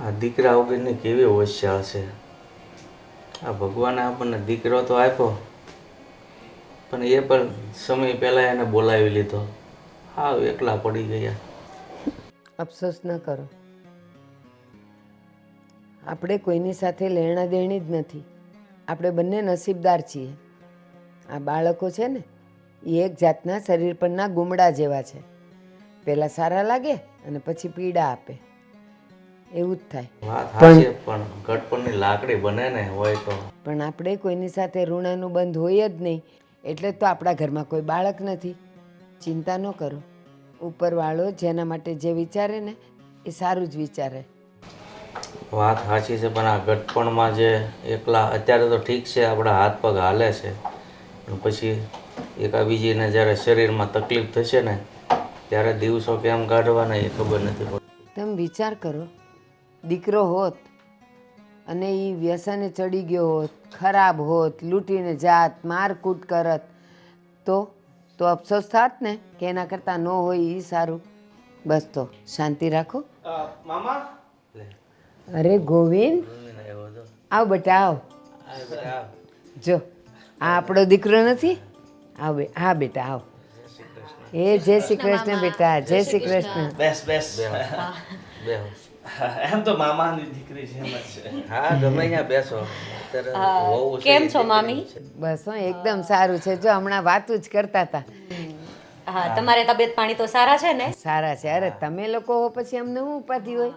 આ દીકરા વગરની કેવી હોશિયાર છે. આ ભગવાને આપણને દીકરો તો આપ્યો, પણ એ પણ સમય પહેલાં એને બોલાવી લીધો. હા, એકલા પડી ગયા. અફસોસ ન કરો. આપણે કોઈની સાથે લેણા દેણી જ નથી. આપણે બંને નસીબદાર છીએ. આ બાળકો છે ને એ એક જાતના શરીર પરના ગુમડા જેવા છે. પહેલાં સારા લાગે અને પછી પીડા આપે, એવું જ થાય. વાત સાચી, પણ ગટપણની લાકડી બને ને હોય તો. પણ આપણે કોઈની સાથે ઋણાનું બંધ હોય જ નહીં, એટલે તો આપણા ઘરમાં કોઈ બાળક નથી. ચિંતા ન કરો. ઉપરવાળો જેના માટે જે વિચારે ને એ સારું જ વિચારે. વાત સાચી છે, પણ આ ગટપણમાં જે એકલા અત્યારે તો ઠીક છે, આપણા હાથ પગ હાલે છે, પણ પછી એકાબીજીને જ્યારે શરીરમાં તકલીફ થશે ને ત્યારે દિવસો કેમ કાઢવાના એ ખબર નથી પડતી. તમે વિચાર કરો, દીકરો હોત અને એ વ્યસને ચડી ગયો હોત, ખરાબ હોત, લૂંટીને જાત, મારકૂટ કરત, તો અફસોસ થાત ને કે એના કરતાં ન હોય એ સારું. બસ તો શાંતિ રાખો. મામા, અરે ગોવિંદ, આવ બેટા આવ. જો આ આપણો દીકરો નથી. આવ હા બેટા આવ. એ જય શ્રી કૃષ્ણ બેટા, જય શ્રી કૃષ્ણ. બેસ બેસ. બેહો. એમ તો મામાની દીકરી છે, એમ જ છે. હા, ગમે ત્યાં બેસો. અત્યારે વહુ છે, કેમ છો એ મામી? બસ હો એકદમ સારું છે. જો હમણાં વાતું જ કરતા હતા. હા, તમારે તબિયત પાણી તો સારા છે ને? સારા છે. અરે તમે લોકો હો પછી અમને શું ઉપાધિ હોય?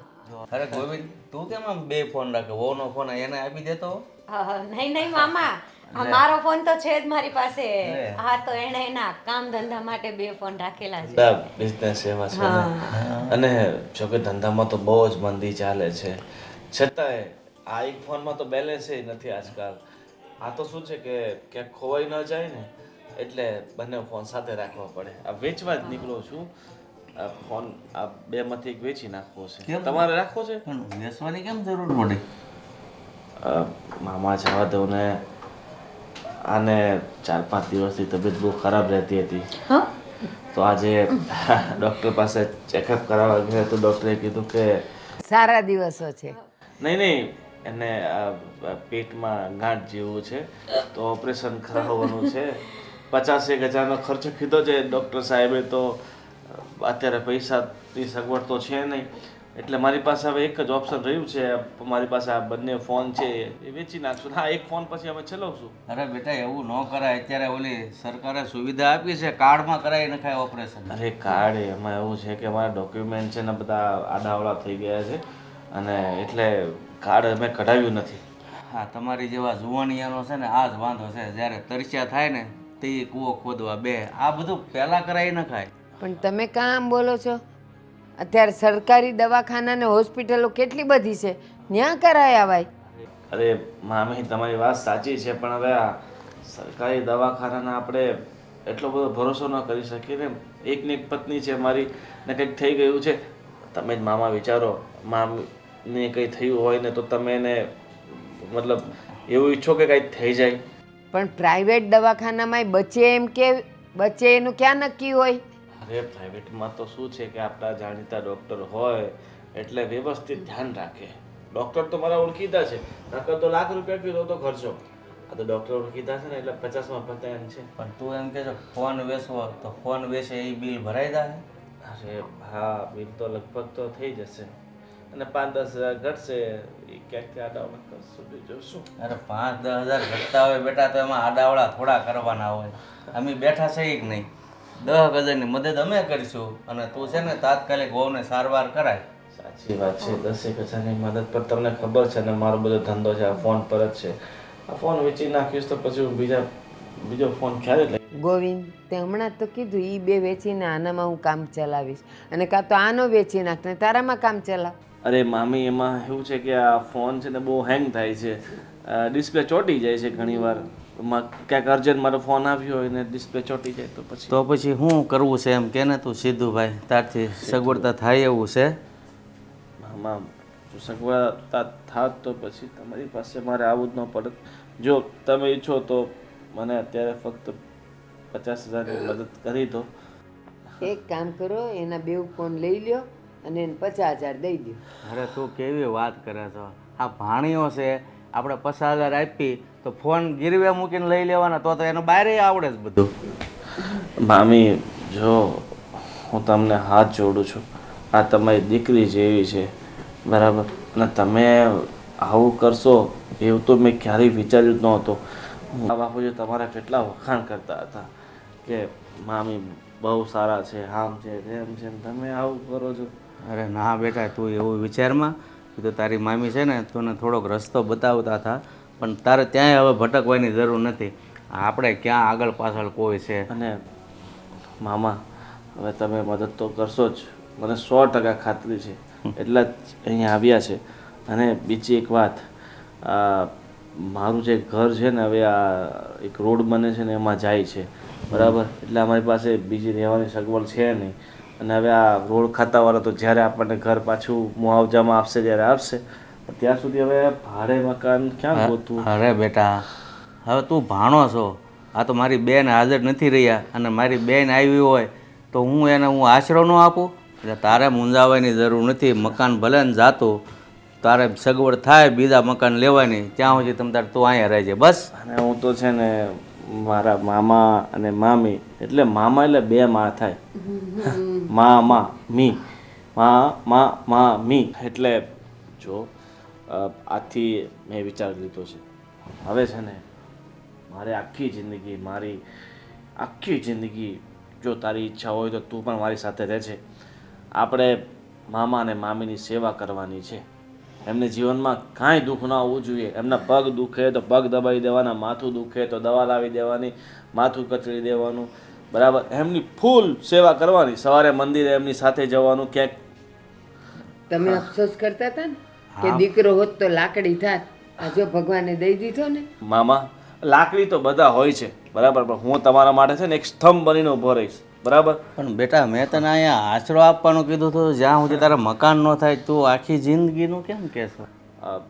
અરે ગોવિંદ, તું કેમ આમ બે ફોન રાખે? વહુનો ફોન એને આપી દેતો. નહીં નહીં મામા, આ મારો ફોન તો છે જ મારી પાસે. હા, તો એને એના કામ ધંધા માટે બે ફોન રાખેલા છે. બધા બિઝનેસ એવા છે ને. અને જોકે ધંધામાં તો બહુ જ મંદી ચાલે છે, છતાંય આ એક ફોનમાં તો બેલેન્સ નથી આજકાલ. આ તો શું છે કે ક્યાંક ખોવાઈ ન જાય ને એટલે બંને ફોન સાથે રાખવા પડે. આ વેચવા જ નીકળો છું. આ ફોન આ બેમાંથી એક વેચી નાખવો છે. તમારે રાખવો છે? પણ વેચવાની કેમ જરૂર પડી? મામા જવા દઉં ને, આને 4-5 દિવસથી તબિયત બહુ ખરાબ રહેતી હતી. તો આજે ડૉક્ટર પાસે ચેકઅપ કરાવવા ગયા તો ડૉક્ટરે કીધું કે સારા દિવસો છે. નહીં, એને પેટમાં ગાંઠ જેવું છે, તો ઓપરેશન કરાવવાનું છે. 50,000-1,000નો ખર્ચો કીધો છે ડૉક્ટર સાહેબે. તો અત્યારે પૈસાની સગવડ તો છે નહીં, એટલે મારી પાસે હવે એક જ ઓપ્શન રહ્યું છે. મારી પાસે આ બંને ફોન છે એ વેચી નાખશું. હા, એક ફોન પછી અમે ચલાવશું. અરે બેટા, એવું ન કરાય. અત્યારે ઓલી સરકારે સુવિધા આપી છે, કાર્ડમાં કરાવી નખાય ઓપરેશન. અરે કાર્ડ એમાં એવું છે કે અમારા ડોક્યુમેન્ટ છે ને બધા આડાવડા થઈ ગયા છે, અને એટલે કાર્ડ અમે કઢાવ્યું નથી. હા, તમારી જેવા જુવાનિયાનો છે ને આ જ વાંધો છે. જ્યારે તરસ્યા થાય ને તે કૂવો ખોદવા બે. આ બધું પહેલાં કરાવી નખાય. પણ તમે કાં આમ બોલો છો? અત્યારે સરકારી દવાખાના ને હોસ્પિટલો કેટલી બધી છે, ત્યાં કરાય આવાય. અરે મામી, તમારી વાત સાચી છે, પણ હવે આ સરકારી દવાખાનાના આપણે એટલો બધો ભરોસો ન કરી શકીએ ને. એકની એક પત્ની છે મારી ને કંઈક થઈ ગયું છે. તમે જ મામા વિચારો, મામને કંઈ થયું હોય ને તો તમે એને મતલબ એવું ઈચ્છો કે કંઈક થઈ જાય? પણ પ્રાઇવેટ દવાખાનામાં બચે એમ કે બચે એનું ક્યાં નક્કી હોય? અરે પ્રાઇવેટમાં તો શું છે કે આપણા જાણીતા ડૉક્ટર હોય એટલે વ્યવસ્થિત ધ્યાન રાખે. ડૉક્ટર તો મારા ઓળખીતા છે, નકર તો લાખ રૂપિયા કીધો તો ખર્ચો. આ તો ડૉક્ટર ઓળખીતા છે ને એટલે 50માં 50 છે. પણ તું એમ કે ફોન વેચવો તો ફોન વેચે એ બિલ ભરાઈ જાય? અરે હા, બિલ તો લગભગ તો થઈ જશે, અને 5-10 હજાર ઘટશે. એ ક્યાંકથી આડાવડા કરશું, બીજું શું? અરે 5-10 હજાર ઘટતા હોય બેટા તો એમાં આડાવડા થોડા કરવાના હોય. અમે બેઠા છે કે નહીં? 10,000ની મદદ અમે કરીશું, અને તું છે ને તાત્કાલિક વહુને સારવાર કરાય. સાચી વાત છે. 10,000ની મદદ પર તમને ખબર છે ને મારો બધો ધંધો છે આ ફોન પર જ છે. આ ફોન વેચી નાખીશ તો પછી હું બીજો ફોન ક્યારે લઈ? ગોવિંદ, તે હમણાં જ તો કીધું એ બે વેચીને આનામાં હું કામ ચલાવીશ, અને કાં તો આનો વેચી નાખ ને તારામાં કામ ચલાવ. અરે મામી, એમાં એવું છે કે આ ફોન છે ને બહુ હેંગ થાય છે, ડિસ્પ્લે ચોંટી જાય છે ઘણીવાર. ક્યાંક અર્જન્ટ મારો ફોન આવ્યો હોય ને ડિસ્પ્લે ચોંટી જાય તો પછી શું કરવું છે એમ કે ને તું સીધું ભાઈ, તારથી સગવડતા થાય એવું છે? આમાં જો સગવડતા થાત તો પછી તમારી પાસે મારે આવું જ ન પડત. જો તમે ઈચ્છો તો મને અત્યારે ફક્ત 50,000ની મદદ કરી દો. એક કામ કરો, એના બે ફોન લઈ લ્યો અને એને 50,000 દઈ દો. અરે તું કેવી વાત કરે છો? આ ભાણીઓ છે, આપણે 50,000 આપી તો ફોન ગીરવે મૂકીને લઈ લેવાના, તો એને બહાર આવડે જ બધું. મામી જો હું તમને હાથ જોડું છું, આ તમારી દીકરી જેવી છે બરાબર, અને તમે આવું કરશો એવું તો મેં ક્યારેય વિચાર્યું જ નહોતું. બાપુજી તમારા કેટલા વખાણ કરતા હતા કે મામી બહુ સારા છે, આમ છે તેમ છે, ને તમે આવું કરો છો. અરે ના બેટા, તું એવું વિચારમાં. એ તો તારી મામી છે ને તને થોડોક રસ્તો બતાવતા હતા, પણ તારે ત્યાંય હવે ભટકવાની જરૂર નથી. આપણે ક્યાં આગળ પાછળ કોઈ છે. અને મામા હવે તમે મદદ તો કરશો જ, મને 100% ખાતરી છે, એટલા જ અહીંયા આવ્યા છે. અને બીજી એક વાત, મારું જે ઘર છે ને હવે આ એક રોડ બને છે ને એમાં જાય છે બરાબર, એટલે અમારી પાસે બીજી રહેવાની સગવડ છે નહીં. અને હવે આ રોડ ખાતાવાળા તો જ્યારે આપણને ઘર પાછું મુઆવજામાં આપશે ત્યારે આપશે, ત્યાં સુધી હવે ભાડે મકાન ક્યાં ગોતવું? અરે બેટા, હવે તું ભાણો છો. આ તો મારી બેન હાજર નથી રહ્યા, અને મારી બેન આવી હોય તો હું આશરો ન આપું? એટલે તારે મૂંઝાવાની જરૂર નથી. મકાન ભલે ને જાતું, તારે સગવડ થાય બીજા મકાન લેવાની, ત્યાં સુધી તમ તારે તું અહીંયા રહેજે બસ. અને હું તો છે ને મારા મામા અને મામી, એટલે મામા એટલે 2 માં થાય, મા મી, એટલે જો આથી મેં વિચાર લીધો છે. હવે છે ને મારે મારી આખી જિંદગી જો તારી ઈચ્છા હોય તો તું પણ મારી સાથે રહેજે. આપણે મામા અને મામીની સેવા કરવાની છે. એમને જીવનમાં કાંઈ દુઃખ ના આવવું જોઈએ. એમના પગ દુખે તો પગ દબાવી દેવાના, માથું દુખે તો દવા લાવી દેવાની, માથું કચડી દેવાનું બરાબર. એમની ફૂલ સેવા કરવાની. સવારે મંદિરે એમની સાથે જવાનું. ક્યાંક તમે અફસોસ કરતા હતા ને કે દીકરો હોત તો લાકડી થાત. આ જો ભગવાને દઈ દીધો ને. મામા લાકડી તો બધા હોય છે બરાબર, પણ હું તમારા માટે છે ને એક સ્તંભ બનીને ઊભો રહીશ બરાબર. પણ બેટા, મેં તને અહીંયા આશરો આપવાનું કીધું હતું, જ્યાં સુધી તારા મકાન ન થાય તું આખી જિંદગીનું કેમ કહેશો?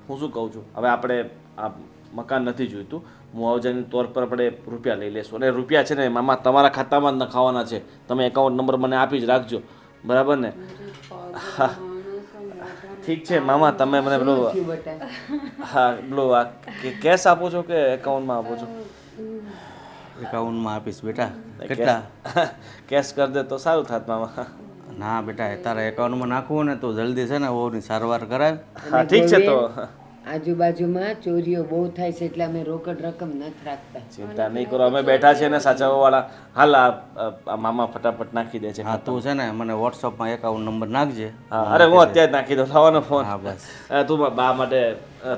હું શું કહું છું, હવે આપણે આ મકાન નથી જોઈતું, મુઆવજાની તौर પર આપણે રૂપિયા લઈ લેશું. અને રૂપિયા છે ને મામા તમારા ખાતામાં જ નખાવાના છે. તમે એકાઉન્ટ નંબર મને આપી જ રાખજો બરાબર ને? હા ઠીક છે મામા, તમે મને પેલું પેલું કેશ આપો છો કે એકાઉન્ટમાં આપો છો? એકાઉન્ટમાં આપીશ બેટા. કેટલા? કેશ કરી દે તો સારું થાત મામા. ના બેટા, તારા એકાઉન્ટમાં નાખવું ને તો જલ્દી છે ને વહુની સારવાર કરાય. હા ઠીક છે. તો આજુબાજુમાં ચોરીઓ બહુ થાય છે એટલે અમે રોકડ રકમ નથી રાખતા. ચિંતા નહીં કરો, અમે બેઠા છીએ ને સાચવવા વાળા. હાલ આ મામા ફટાફટ નાખી દે છે. હા, તું છે ને મને વોટ્સઅપમાં એકાઉન્ટ નંબર નાખજે. હા, અરે હું અત્યારે જ નાખી દઉં. લાવવાનો ફોન. હા બસ. તું બા માટે,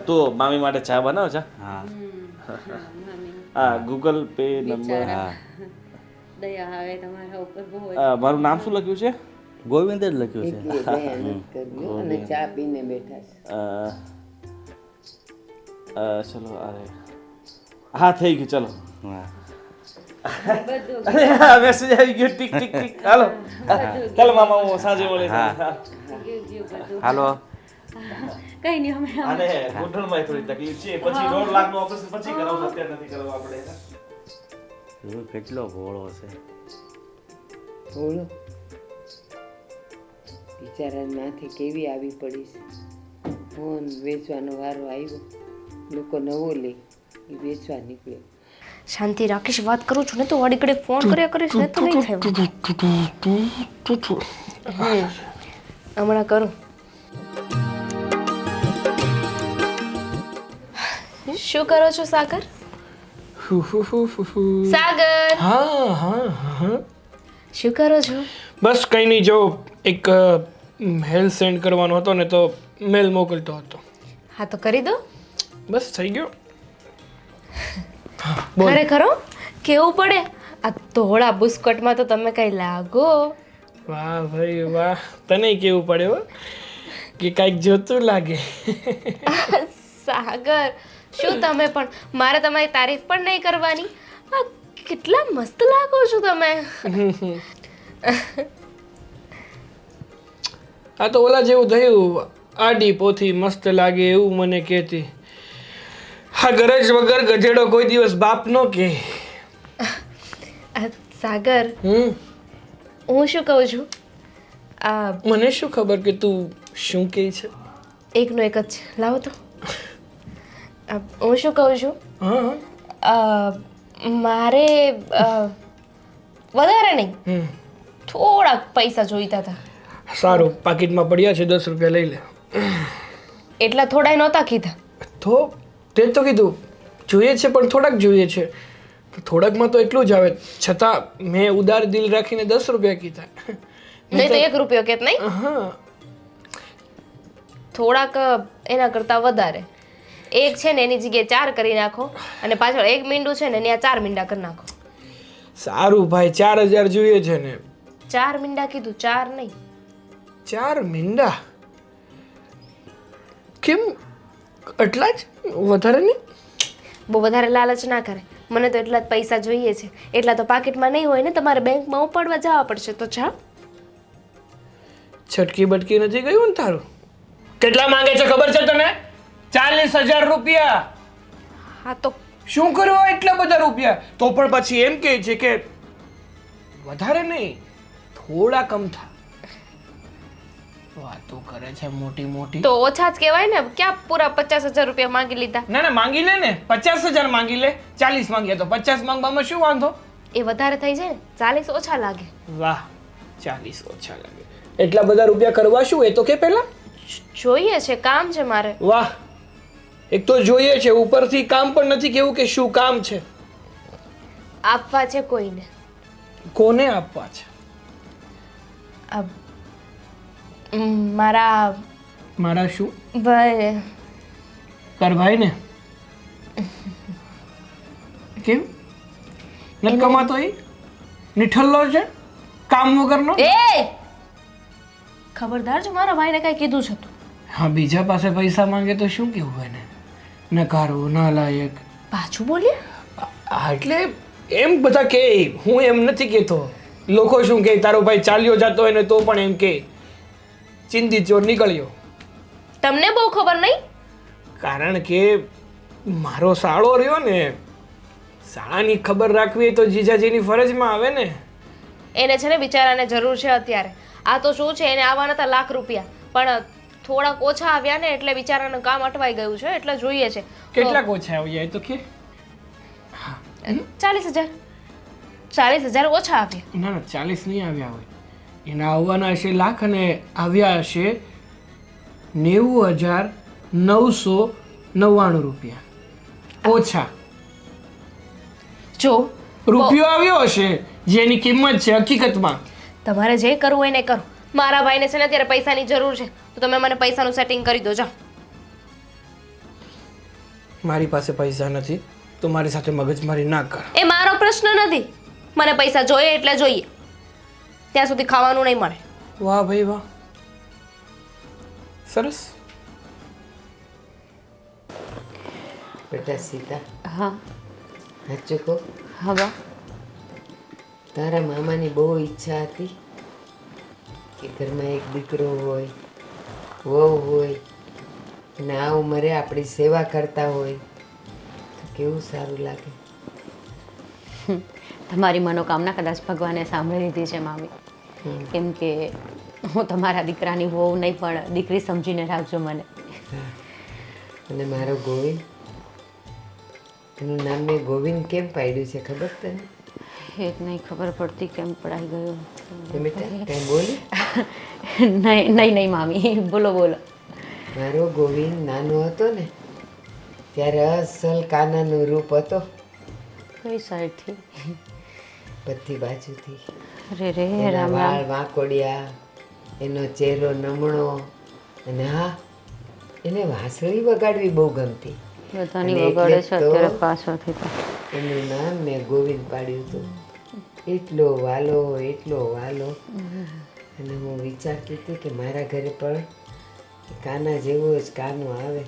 તું મામી માટે ચા બનાવ ચા. હા હા, ગૂગલ પે નંબર. હા, દયા આવે તમારા ઉપર બહુ. મારું નામ શું લખ્યું છે? ગોવિંદ જ લખ્યું છે. એટલે દયા નથી કરવી અને ચા પીને બેઠા છે. ચલો અરે હા થઈ ગયું. ચલો હા અરે મેસેજ આવી ગયો. Tick tick tick. હાલો ચાલો મામા, હું સાંજે મળે. હા. હાલો. કઈ નહીં, અમે અને ઘૂંટણમાં થોડી તકલીફ છે, પછી 1.5 લાખનું ઓપરેશન પછી કરાવવું, અત્યારે નથી કરવું આપણે. એવો કેટલો ભોળો છે. બોલો, બિચારાની માથે કેવી આવી પડી છે. ફોન વેચવાનો વારો આવ્યો, લોકો નવો લે, એ વેચવા નીકળ્યો. શાંતિ રાખીશ, વાત કરું છું ને તો વાડી કડે ફોન કર્યા કરીશ ને તો નહીં થાય. હમણાં કરું. શું કરો છો સાગર? સાગર, હા હા હા, શું કરો છો? બસ કંઈ નહીં. જો એક મેલ સેન્ડ કરવાનો હતો ને તો મેલ મોકલતો હતો. હા તો કરી દો. બસ થઈ ગયો. ખરેખર કેવું પડે આ ધોળા બુસ્કટમાં તો તમે કઈ લાગો. વાહ ભાઈ વાહ, તને કેવું પડે હો કે કાંઈક જોતું લાગે. સાગર, શું તમે પણ મારે તમારી તારીફ પણ નહીં કરવાની? આ કેટલા મસ્ત લાગો છો તમે. આ તો ઓલા જેવું થયું, આડી પોથી મસ્ત લાગે એવું મને કહેતી. હા, ગરજ વગર ગધેડો કોઈ દિવસ બાપ નો કે. સાગર, હું શું કહું છું, આ મને શું ખબર કે તું શું કહે છે? એકનો એક જ છે, લાવો તો. હું શું કહું છું, મારે વધારે નહીં, થોડાક પૈસા જોઈતા હતા. સારું, પાકીટમાં પડ્યા છે, 10 રૂપિયા લઈ લે. એટલા થોડાય નહોતા કીધા. તો તે જ તો કીધું જોઈએ છે, પણ થોડાક જોઈએ છે. તો થોડાકમાં તો એટલું જ આવે, છતાં મેં ઉદાર દિલ રાખીને 10 રૂપિયા કીધા. નહીં તો 1 રૂપિયો કેત નહીં. હા, થોડાક એના કરતાં વધારે. એક છે ને એની જગ્યાએ 4 કરી નાખો, અને પાછળ 1 મીંડું છે ને ત્યાં 4 મીંડા કરી નાખો. સારું ભાઈ, 4000 જોઈએ છે ને. 4 મીંડા કીધું, 4 નહીં. 4 મીંડા કેમ? એટલા જ, વધારે નહીં? બહુ વધારે લાલચ ના કરે. મને તો એટલા જ પૈસા જોઈએ છે. એટલા તો પાકીટમાં નહીં હોય ને, તમારે બેંકમાં ઉપાડવા જવા પડશે. તો જાઓ. છટકી બટકી નથી ગયું ને તારું? કેટલા માંગે છે ખબર છે તને? 40000 રૂપિયા. હા તો શું કરવા એટલા બધા રૂપિયા? તો પણ પછી એમ કહે છે કે વધારે નહીં, થોડા કમ થા. વાતો કરે છે મોટી મોટી. તો ઓછા જ કહેવાય ને. ક્યાં પૂરા 50000 રૂપિયા માંગી લીધા? ના ના, માંગી લે ને, 50000 માંગી લે. 40 માંગ્યા તો 50 માંગવામાં શું વાંધો? એ વધારે થઈ જાય ને, 40 ઓછા લાગે. વાહ, 40 ઓછા લાગે. એટલા બધા રૂપિયા કરવા શું? એ તો કે પહેલા જોઈએ છે, કામ છે મારે. વાહ, એક તો જોઈએ છે, ઉપરથી કામ પણ નથી કેવું કે શું કામ છે. આપવા છે કોઈને. કોને આપવા છે? આ મારા મારા શું? ભાઈ. તાર ભાઈ ને? કેમ નથી કમાતો? એ નિઠલ્લો છે, કામ વગરનો. એ ખબરદાર જો મારા ભાઈને કઈ કીધું છે તું. હા, બીજા પાસે પૈસા માંગે તો શું કેવું એને? નકારો, નાલાયક. પાછું બોલ્યા? હા, એટલે એમ બધા કે, હું એમ નથી કહેતો. લોકો શું કહે, તારો ભાઈ ચાલ્યો જતો હોય ને તો પણ એમ કે ચિંતિત ચોર નીકળ્યો. તમને બહુ ખબર નહીં. કારણ કે મારો સાળો રહ્યો ને, શાળાની ખબર રાખવી તો જીજાજીની ફરજમાં આવે ને. એને છે ને બિચારાને જરૂર છે અત્યારે. આ તો શું છે, એને આવવાના હતા લાખ રૂપિયા, પણ થોડાક ઓછા આવ્યા ને એટલે બિચારાનું કામ અટવાઈ ગયું છે, એટલે જોઈએ છે. કેટલાક ઓછા આવ્યા એ તો કે? 40000. 40000 ઓછા આવ્યા. ના ના, 40 નહીં આવ્યા હોય. એના આવવાના હશે લાખ અને આવ્યા હશે 90999 રૂપિયા ઓછા. જો રૂપિયો આવ્યો હશે જેની કિંમત છે હકીકતમાં. તમારે જે કરવું હોય ને કરો. મારા ભાઈને છે ને અત્યારે પૈસાની જરૂર છે, તો તમે મને પૈસાનું સેટિંગ કરી દો. જાઓ. મારી પાસે પૈસા નથી, તો મારી સાથે મગજમારી ના કર. એ મારો પ્રશ્ન નથી. મને પૈસા જોઈએ એટલે જોઈએ, ત્યાં સુધી ખાવાનું નહીં મળે. વાહ ભાઈ વાહ, સરસ. બેટા સીતા, હા સાચું કહું, હવે તારા મામાની બહુ ઈચ્છા હતી કે ઘરમાં એક દીકરો હોય, વહુ હોય, અને આ ઉંમરે આપણી સેવા કરતા હોય તો કેવું સારું લાગે. તમારી મનોકામના કદાચ ભગવાને સાંભળી લીધી છે મામી. કેમ કે હું તમારા દીકરાની વહુ નહીં પણ દીકરી સમજીને રાખજો મને. અને મારો ગોવિંદ, એનું નામ મેં ગોવિંદ કેમ પાડ્યું છે ખબર તને? એ જ નહીં ખબર પડતી કેમ પડાઈ ગયો. એ બેટા કાંઈ બોલી? નહીં નહીં નહીં મામી, બોલો બોલો. મારો ગોવિંદ નાનો હતો ને ત્યારે અસલ કાનાનું રૂપ હતો, કઈ સાઈડથી? બધી બાજુથી. અરે રે એના રામ વાળ રામ. વાંકોડિયા, એનો ચહેરો નમણો, અને હા, એને વાંસળી વગાડવી બહુ ગમતી. બધાની અને વગાડે એટલે છે તો અત્યારે પાછળથી તો. એનું નામ મેં ગોવિંદ પાડ્યું હતું. એટલો વાલો, એટલો વાલો. અને હું વિચારતી હતી કે મારા ઘરે પણ કાના જેવો જ કાનો આવે.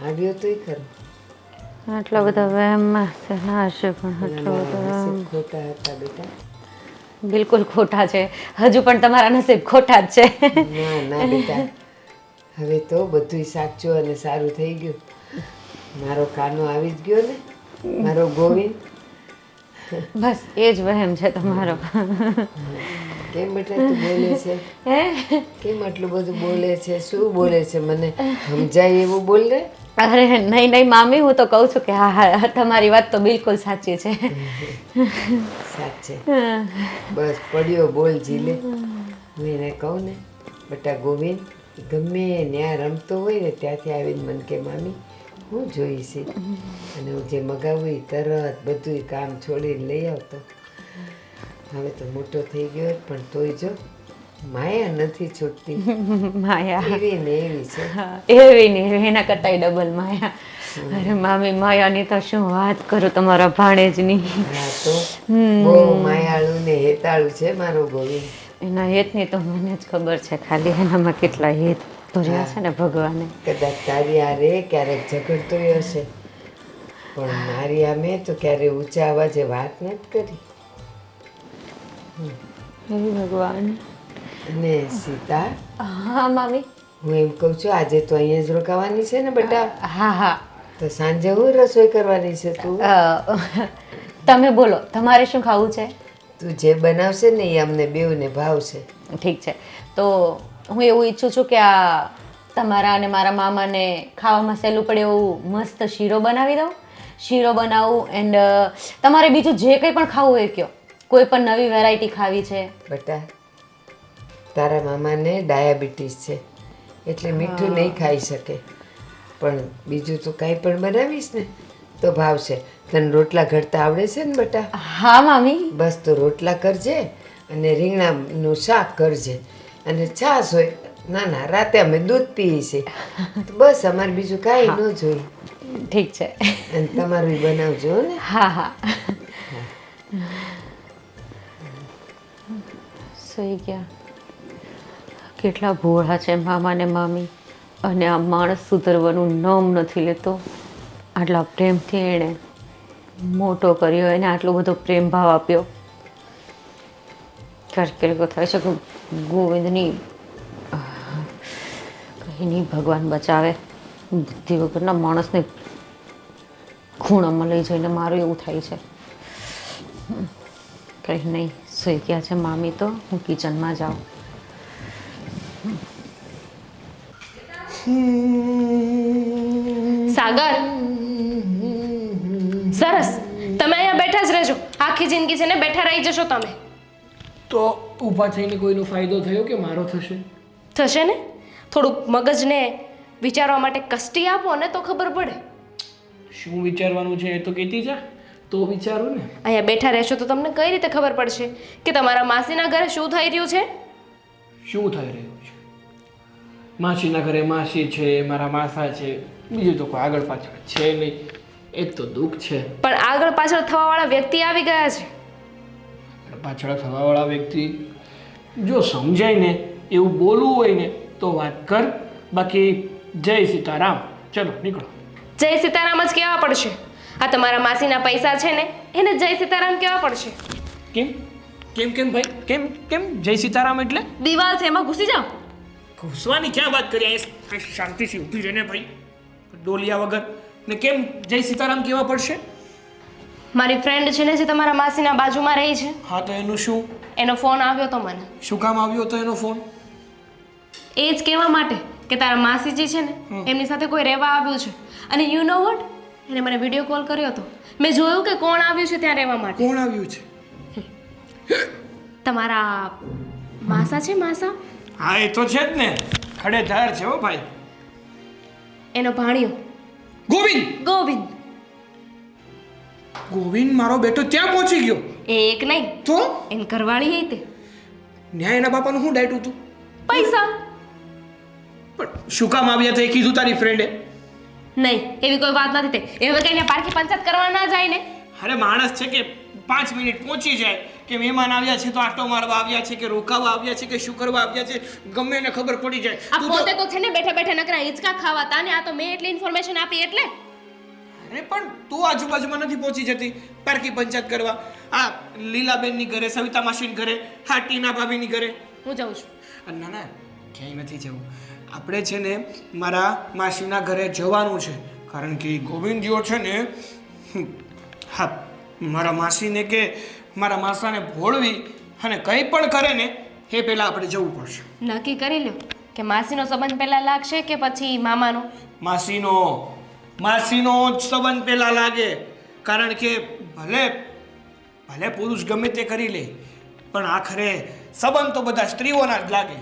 આવ્યો તોય ખરો. આટલા બધા વહેમમાં છે ના હશે, પણ આટલો બધો મારા વહેમ. નસીબ ખોટા હતા બેટા. બિલકુલ ખોટા છે. હજુ પણ તમારા નસીબ ખોટા જ છે. ના ના બેટા, હવે તો બધું સાચું અને સારું થઈ ગયું. મારો કાનો આવી જ ગયો ને, મારો ગોવિંદ. બસ એ જ વહેમ છે તમારો. કેમ બેટા તું બોલે છે? કેમ આટલું બધું બોલે છે? શું બોલે છે? મને સમજાય એવું બોલ ને. અરે નહીં નહીં મામી, હું તો કહું છું કે હા હા તમારી વાત તો બિલકુલ સાચી છે. સાચે બસ પડ્યો બોલ જીલે. હું એને કહું ને બેટા ગોવિંદ ગમે ત્યાં રમતો હોય ને ત્યાંથી આવીને મને કે મામી હું જોઈશ અને હું જે મગાવું એ તરત બધું કામ છોડીને લઈ આવતો. હવે તો મોટો થઈ ગયો પણ તોય જો માયા નથી છૂટતી. માયા એવી ને એવી છે. એવી ને એવી, એના કરતા ડબલ માયા. અરે મામી માયાની તો શું વાત કરું તમારા ભાણેજની. હા તો બહુ માયાળું ને હેતાળું છે મારો ગોવિંદ. એના હેતની તો મને જ ખબર છે, ખાલી એનામાં કેટલા હેત ભર્યા છે ને ભગવાને. કદાચ તારી હારે ક્યારેક ઝઘડતોય હશે પણ મારી આમે તો ક્યારે ઊંચા અવાજે વાત નથી કરી. હે ભગવાન. અને સીતા હા મામી. હું એમ કહું છું આજે તો અહીંયા જ રોકાવાની છે ને બેટા? હા હા. તો સાંજે હું રસોઈ કરવાની છે તું? તમે બોલો તમારે શું ખાવું છે? તું જે બનાવશે ને એ અમને બેઉને ભાવશે. ઠીક છે, તો હું એવું ઈચ્છું છું કે આ તમારા અને મારા મામાને ખાવામાં સહેલું પડે એવું મસ્ત શીરો બનાવી દઉં. શીરો બનાવું એન્ડ તમારે બીજું જે કંઈ પણ ખાવું હોય કયો, કોઈ પણ નવી વેરાયટી ખાવી છે? બેટા તારા મામાને ડાયાબિટીસ છે એટલે મીઠું નહીં ખાઈ શકે પણ બીજું તો કાંઈ પણ બનાવીશ ને તો ભાવશે. તને રોટલા ઘડતા આવડે છે ને બેટા? હા મામી. બસ તો રોટલા કરજે અને રીંગણાનું શાક કરજે અને છાશ હોય. ના ના રાતે અમે દૂધ પીએ છીએ તો બસ અમારે બીજું કાંઈ ન જોઈએ. ઠીક છે. અને તમારું બનાવજો ને. હા હા. સહી ગયા. કેટલા ભોળા છે મામા ને મામી, અને આ માણસ સુધરવાનું નામ નથી લેતો. આટલા પ્રેમથી એણે મોટો કર્યો, એને આટલો બધો પ્રેમ ભાવ આપ્યો. ક્યારેક થાય છે કે ગોવિંદની કંઈ નહીં ભગવાન બચાવે, બુદ્ધિ વગરના માણસને ખૂણામાં લઈ જઈને મારું એવું થાય છે. કંઈ નહીં, સૂઈ ગયા છે મામી તો હું કિચનમાં જાઉં. સાગર, સરસ, તમે અહીંયા બેઠા જ રહેજો. આખી જિંદગી છે ને બેઠા રહી જશો તમે. તો ઊભા થઈને કોઈનો ફાયદો થયો કે મારો થશે? થશે ને. થોડુંક મગજને વિચારવા માટે કષ્ટી આપો ને તો ખબર પડે. શું વિચારવાનું છે એ તો કહેતી જા તો વિચારો ને. અહીંયા બેઠા રહેશો તો તમને કઈ રીતે ખબર પડશે કે તમારા માસીના ઘરે શું થઈ રહ્યું છે? શું થઈ રહ્યું છે? માસીના ઘરે માસી છે, મારા માસા છે, બીજું તો કોઈ આગળ પાછળ છે નહીં. એક તો દુઃખ છે. પણ આગળ પાછળ થવાવાળા વ્યક્તિ આવી ગયા છે. આગળ પાછળ થવાવાળા વ્યક્તિ જો સમજાય ને એવું બોલવું હોય ને તો વાત કર, બાકી જય સીતારામ. ચલો નીકળો. જય સીતારામ જ કહેવા પડશે. આ તમારા માસીના પૈસા છે ને એને જય સીતારામ કહેવા પડશે. કેમ કેમ કેમ ભાઈ કેમ કેમ જય સીતારામ એટલે? દિવાલ છે એમાં ઘૂસી જાઓ. ઘૂસવાની ક્યાં વાત કરી? શાંતિથી ઊભી રહીને ભાઈ, ડોલિયા વગર. ને કેમ જય સીતારામ કહેવા પડશે? મારી ફ્રેન્ડ છે ને જે તમારા માસીના બાજુમાં રહી છે, હા તો એનું શું? એનો ફોન આવ્યો તો મને. શું કામ આવ્યો હતો એનો ફોન? એ જ કહેવા માટે કે તારા માસીજી છે ને એમની સાથે કોઈ રહેવા આવ્યું છે. અને યુ નો વોટ, એને મને વિડીયો કોલ કર્યો હતો. મેં જોયું કે કોણ આવ્યું છે ત્યાં રહેવા માટે. કોણ આવ્યું છે? તમારા માસા છે, માસા. હા એ તો છે જ ને, ખડેધાર છે હો ભાઈ. એનો ભાણિયો ગોવિંદ. ગોવિંદ. ગોવિંદ મારો બેટો ત્યાં પહોંચી ગયો. એ એક નહીં તો એની ઘરવાળી હતી તે. ન્યાયના બાપાનું શું ડાયટું હતું? પૈસા. પણ શું કામ આવ્યા હતા એ કીધું તારી ફ્રેન્ડે? નહીં, એવી કોઈ વાત નથી તે. એ હવે કઈને પારકી પંચાયત કરવા ના જાય ને. અરે માણસ છે કે 5 મિનિટ પહોંચી જાય કે મહેમાન આવ્યા છે તો આટો મારવા આવ્યા છે કે રોકાવા આવ્યા છે કે શું કરવા આવ્યા છે, ગમે એને ખબર પડી જાય. આ પોતે તો છે ને બેઠા બેઠા નકરા હિંચકા ખાવાતા ને આ તો મેં એટલી ઇન્ફોર્મેશન આપી એટલે. અરે પણ તું આજુબાજુમાં નથી પહોંચી જતી પારકી પંચાયત કરવા. આ લીલાબેનની ઘરે, સવિતા માસીની ઘરે, હા ટીના ભાભીની ઘરે હું જાઉં છું. ના ના ક્યાંય નથી જવું. આપણે છે ને મારા માસીના ઘરે જવાનું છે, કારણ કે ગોવિંદજીઓ છે ને હા મારા માસીને કે મારા માસાને ભોળવી અને કંઈ પણ કરે ને એ પહેલાં આપણે જવું પડશે. નક્કી કરી લ્યો કે માસીનો સંબંધ પહેલા લાગશે કે પછી મામાનો. માસીનો જ સંબંધ પહેલાં લાગે, કારણ કે ભલે પુરુષ ગમે તે કરી લે પણ આખરે સંબંધ તો બધા સ્ત્રીઓના જ લાગે.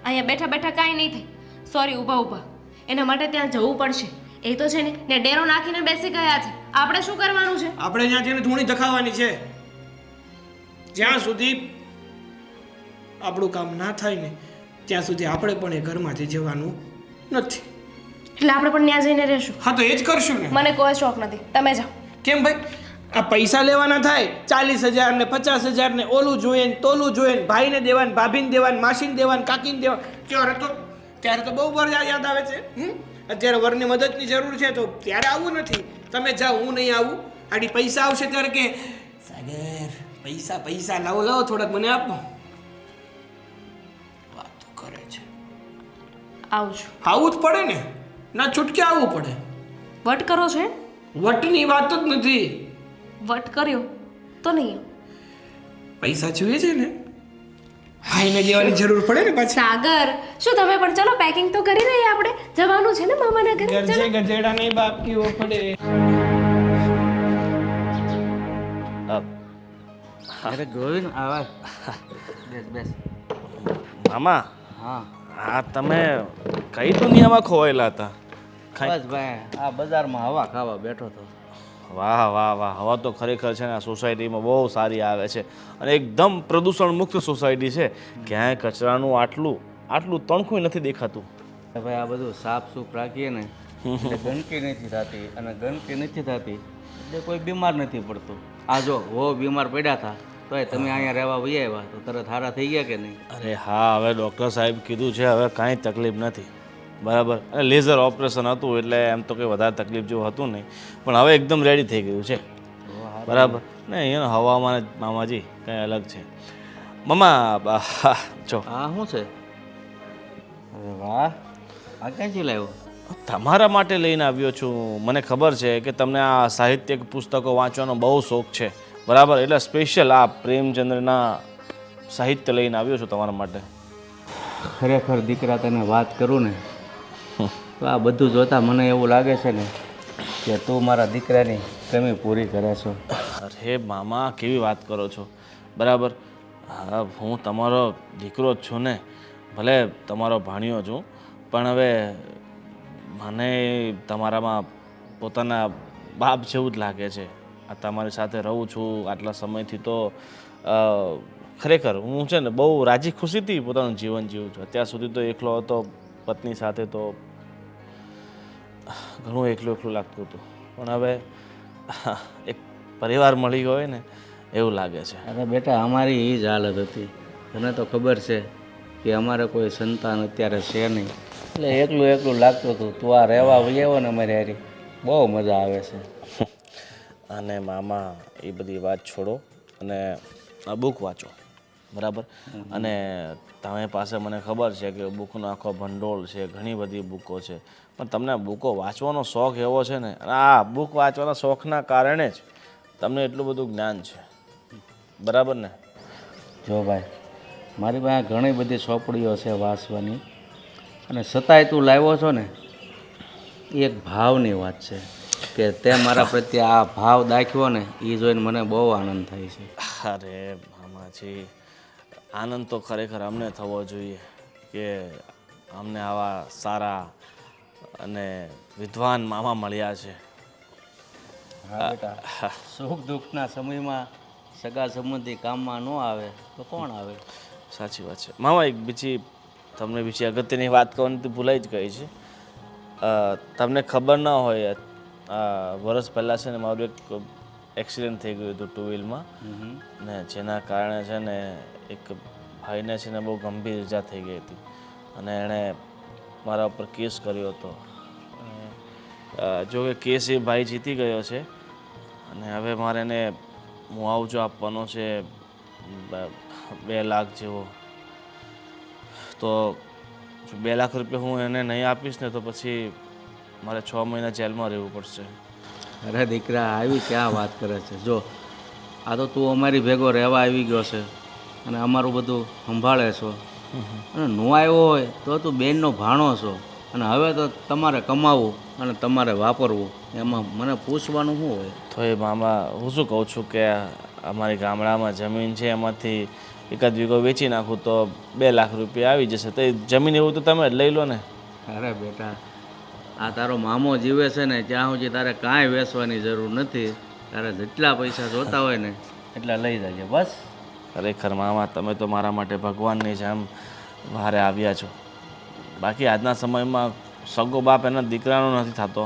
અહીંયા બેઠા બેઠા કાંઈ નહીં થાય. સોરી, ઊભા ઊભા એના માટે ત્યાં જવું પડશે. એ તો છે ને ડેરો નાખીને બેસી ગયા છે. આપણે શું કરવાનું છે? આપણે ત્યાં જઈને ધૂણી ધખાવવાની છે. જ્યાં સુધી આપણું કામ ના થાય ને ત્યાં સુધી આપણે પણ એ ઘરમાંથી જવાનું નથી. એટલે આપણે પણ ત્યાં જઈને રહેશું. હા, તો એ જ કરશું ને. મને કોઈ શોખ નથી, તમે જાઓ. કેમ ભાઈ? આ પૈસા લેવાના થાય 40,000 ને 50,000 ને ઓલું જોઈએ ને તોલું જોઈએ ને ભાઈને દેવાન, ભાભીને દેવાન, માસીને દેવાન, કાકીને દેવાન. ત્યારે તો બહુ વાર યાદ આવે છે. અત્યારે વરની મદદની જરૂર છે તો ત્યારે આવું નથી. તમે જાઓ, હું નહીં આવું. આડી પૈસા આવશે ત્યારે કે સાગર પૈસા લાવો થોડાક મને આપો. વાતો કરે છે. આવજો. આવું જ પડે ને, ના છૂટકે આવવું પડે. વટ કરો છો? વટની વાત જ નથી. વટ કર્યો તો નહીં. પૈસા જોઈએ છે ને, ભાઈને દેવાની જરૂર પડે ને પાછી. સાગર, શું તમે પણ ચલો પેકિંગ તો કરી રહીએ. આપણે જવાનું છે ને મામાના ઘરે. ગરજે ગજેડા નહીં બાપ કીવો પડે. અરે ગોવિંદ, આવા બેસ. મામા, હા આ તમે કઈ દુનિયામાં ખોવાયેલા હતા? બસ ભાઈ, આ બજારમાં હવા ખાવા બેઠો હતો. વાહ વાહ વાહ, હવા તો ખરેખર છે ને આ સોસાયટીમાં બહુ સારી આવે છે અને એકદમ પ્રદૂષણ મુક્ત સોસાયટી છે. ક્યાંય કચરાનું આટલું તણખું નથી દેખાતું. ભાઈ આ બધું સાફ સૂફ રાખીએ ને એટલે ગંદકી નથી થતી, અને ગંદકી નથી થતી એટલે કોઈ બીમાર નથી પડતું. આ જો બીમાર પડ્યા હતા તો તમે અહીંયા રહેવા વહી આવ્યા તો તરત સારા થઈ ગયા કે નહીં? અરે હા, હવે ડૉક્ટર સાહેબ કીધું છે હવે કાંઈ તકલીફ નથી. બરાબર. અને લેઝર ઓપરેશન હતું એટલે એમ તો કંઈ વધારે તકલીફ જેવું હતું નહીં, પણ હવે એકદમ રેડી થઈ ગયું છે. બરાબર ને? અહીંયા હવામાન જ મામાજી કંઈ અલગ છે. મામા જો હા, શું છે? અરે વાહ, આ ક્યાંથી લાવ્યો? તમારા માટે લઈને આવ્યો છું. મને ખબર છે કે તમને આ સાહિત્યિક પુસ્તકો વાંચવાનો બહુ શોખ છે. બરાબર, એટલે સ્પેશિયલ આ પ્રેમચંદ્રના સાહિત્ય લઈને આવ્યો છું તમારા માટે. ખરેખર દીકરા, તને વાત કરું ને તો આ બધું જોતા મને એવું લાગે છે ને કે તું મારા દીકરાની કમી પૂરી કરે છો. અરે મામા, કેવી વાત કરો છો? બરાબર, હા, હું તમારો દીકરો જ છું ને, ભલે તમારો ભાણિયો છું, પણ હવે મને તમારામાં પોતાના બાપ જેવું જ લાગે છે. આ તમારી સાથે રહું છું આટલા સમયથી તો ખરેખર હું છે ને બહુ રાજી ખુશીથી પોતાનું જીવન જીવું છું. અત્યાર સુધી તો એકલો હતો, પત્ની સાથે તો ઘણું એકલું લાગતું હતું, પણ હવે એક પરિવાર મળી ગયો ને એવું લાગે છે. અરે બેટા, અમારી એ જ હાલત હતી. તને તો ખબર છે કે અમારે કોઈ સંતાન અત્યારે છે નહીં, એટલે એકલું લાગતું હતું. તું આ રહેવા આવ્યો ને અમારી હારી, બહુ મજા આવે છે. અને મામા, એ બધી વાત છોડો અને આ બુક વાંચો. બરાબર, અને તમે પાસે મને ખબર છે કે બુકનો આખો ભંડોળ છે, ઘણી બધી બુકો છે, પણ તમને બુકો વાંચવાનો શોખ એવો છે ને, અને આ બુક વાંચવાના શોખના કારણે જ તમને એટલું બધું જ્ઞાન છે. બરાબર ને? જો ભાઈ, મારી પાસે ઘણી બધી ચોપડીઓ છે વાંચવાની, અને છતાંય તું લાવ્યો છો ને, એ એક ભાવની વાત છે કે તે મારા પ્રત્યે આ ભાવ દાખ્યો ને, એ જોઈને મને બહુ આનંદ થાય છે. અરે મામાજી, આનંદ તો ખરેખર અમને થવો જોઈએ કે અમને આવા સારા અને વિદ્વાન મામા મળ્યા છે. હા બેટા, સુખ દુઃખના સમયમાં સગા સંબંધી કામમાં ન આવે તો કોણ આવે? સાચી વાત છે મામા. એક તમને બીજી અગત્યની વાત કરવાની તો ભૂલાઈ જ ગઈ છે. તમને ખબર ન હોય, વર્ષ પહેલાં છે ને મારું એક એક્સિડન્ટ થઈ ગયું હતું 2 વ્હીલમાં, ને જેના કારણે છે ને એક ભાઈને છે ને બહુ ગંભીર ઈજા થઈ ગઈ હતી, અને એણે મારા ઉપર કેસ કર્યો હતો. જો કે કેસ એ ભાઈ જીતી ગયો છે, અને હવે મારે એને મુઆવજો આપવાનો છે 2 લાખ જેવો. તો જો 2 લાખ રૂપિયા હું એને નહીં આપીશ ને તો પછી મારે 6 મહિના જેલમાં રહેવું પડશે. અરે દીકરા, આવી ક્યાં વાત કરે છે? જો આ તો તું અમારી ભેગો રહેવા આવી ગયો છે, અને અમારું બધું સંભાળે છો અને નો આવ્યો હોય તો તું બેનનો ભાણો છો અને હવે તો તમારે કમાવું અને તમારે વાપરવું એમાં મને પૂછવાનું શું હોય? તો એ મામા હું શું કહું છું કે અમારી ગામડામાં જમીન છે એમાંથી એકાદ વીઘો વેચી નાખું તો 2 લાખ રૂપિયા આવી જશે. તો એ જમીન એવું તો તમે જ લઈ લો ને. અરે બેટા, આ તારો મામો જીવે છે ને ત્યાં સુધી તારે કાંઈ વેચવાની જરૂર નથી. તારે જેટલા પૈસા જોતા હોય ને એટલા લઈ જજે બસ. ખરેખર મામા તમે તો મારા માટે ભગવાનની જેમ બહારે આવ્યા છો. બાકી આજના સમયમાં સગો બાપ એના દીકરાનો નથી થતો,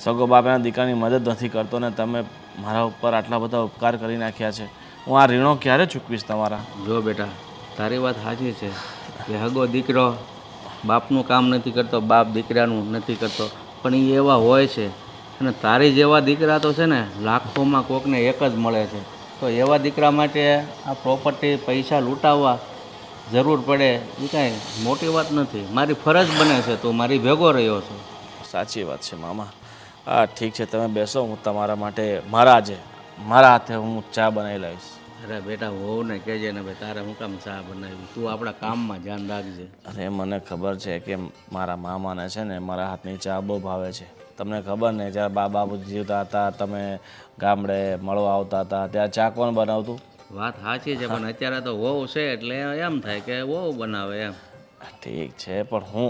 સગો બાપ એના દીકરાની મદદ નથી કરતો ને તમે મારા ઉપર આટલા બધા ઉપકાર કરી નાખ્યા છે. હું આ ઋણો ક્યારે ચૂકવીશ તમારા? જો બેટા, તારી વાત સાચી છે કે હગો દીકરો બાપનું કામ નથી કરતો, બાપ દીકરાનું નથી કરતો, પણ એ એવા હોય છે અને તારી જેવા દીકરા તો છે ને લાખોમાં કોકને એક જ મળે છે. તો એવા દીકરા માટે આ પ્રોપર્ટી પૈસા લૂંટાવવા જરૂર પડે એ કાંઈ મોટી વાત નથી. મારી ફરજ બને છે, તો મારી ભેગો રહ્યો છો. સાચી વાત છે મામા. હા ઠીક છે, તમે બેસો, હું તમારા માટે મારા હાથે હું ચા બનાવી લાવીશ. અરે બેટા, હોવ ને કહેજે ને ભાઈ, તારે હું કામ ચા બનાવી? તું આપણા કામમાં ધ્યાન રાખજે. અરે મને ખબર છે કે મારા મામાને છે ને મારા હાથની ચા બહુ ભાવે છે. તમને ખબર ને જ્યારે બાબુ જીવતા હતા તમે ગામડે મળવા આવતા હતા ત્યાં ચા કોણ બનાવતું? વાત સાચી છે, પણ અત્યારે તો વહુ છે એટલે એમ થાય કે વહુ બનાવે એમ. ઠીક છે, પણ હું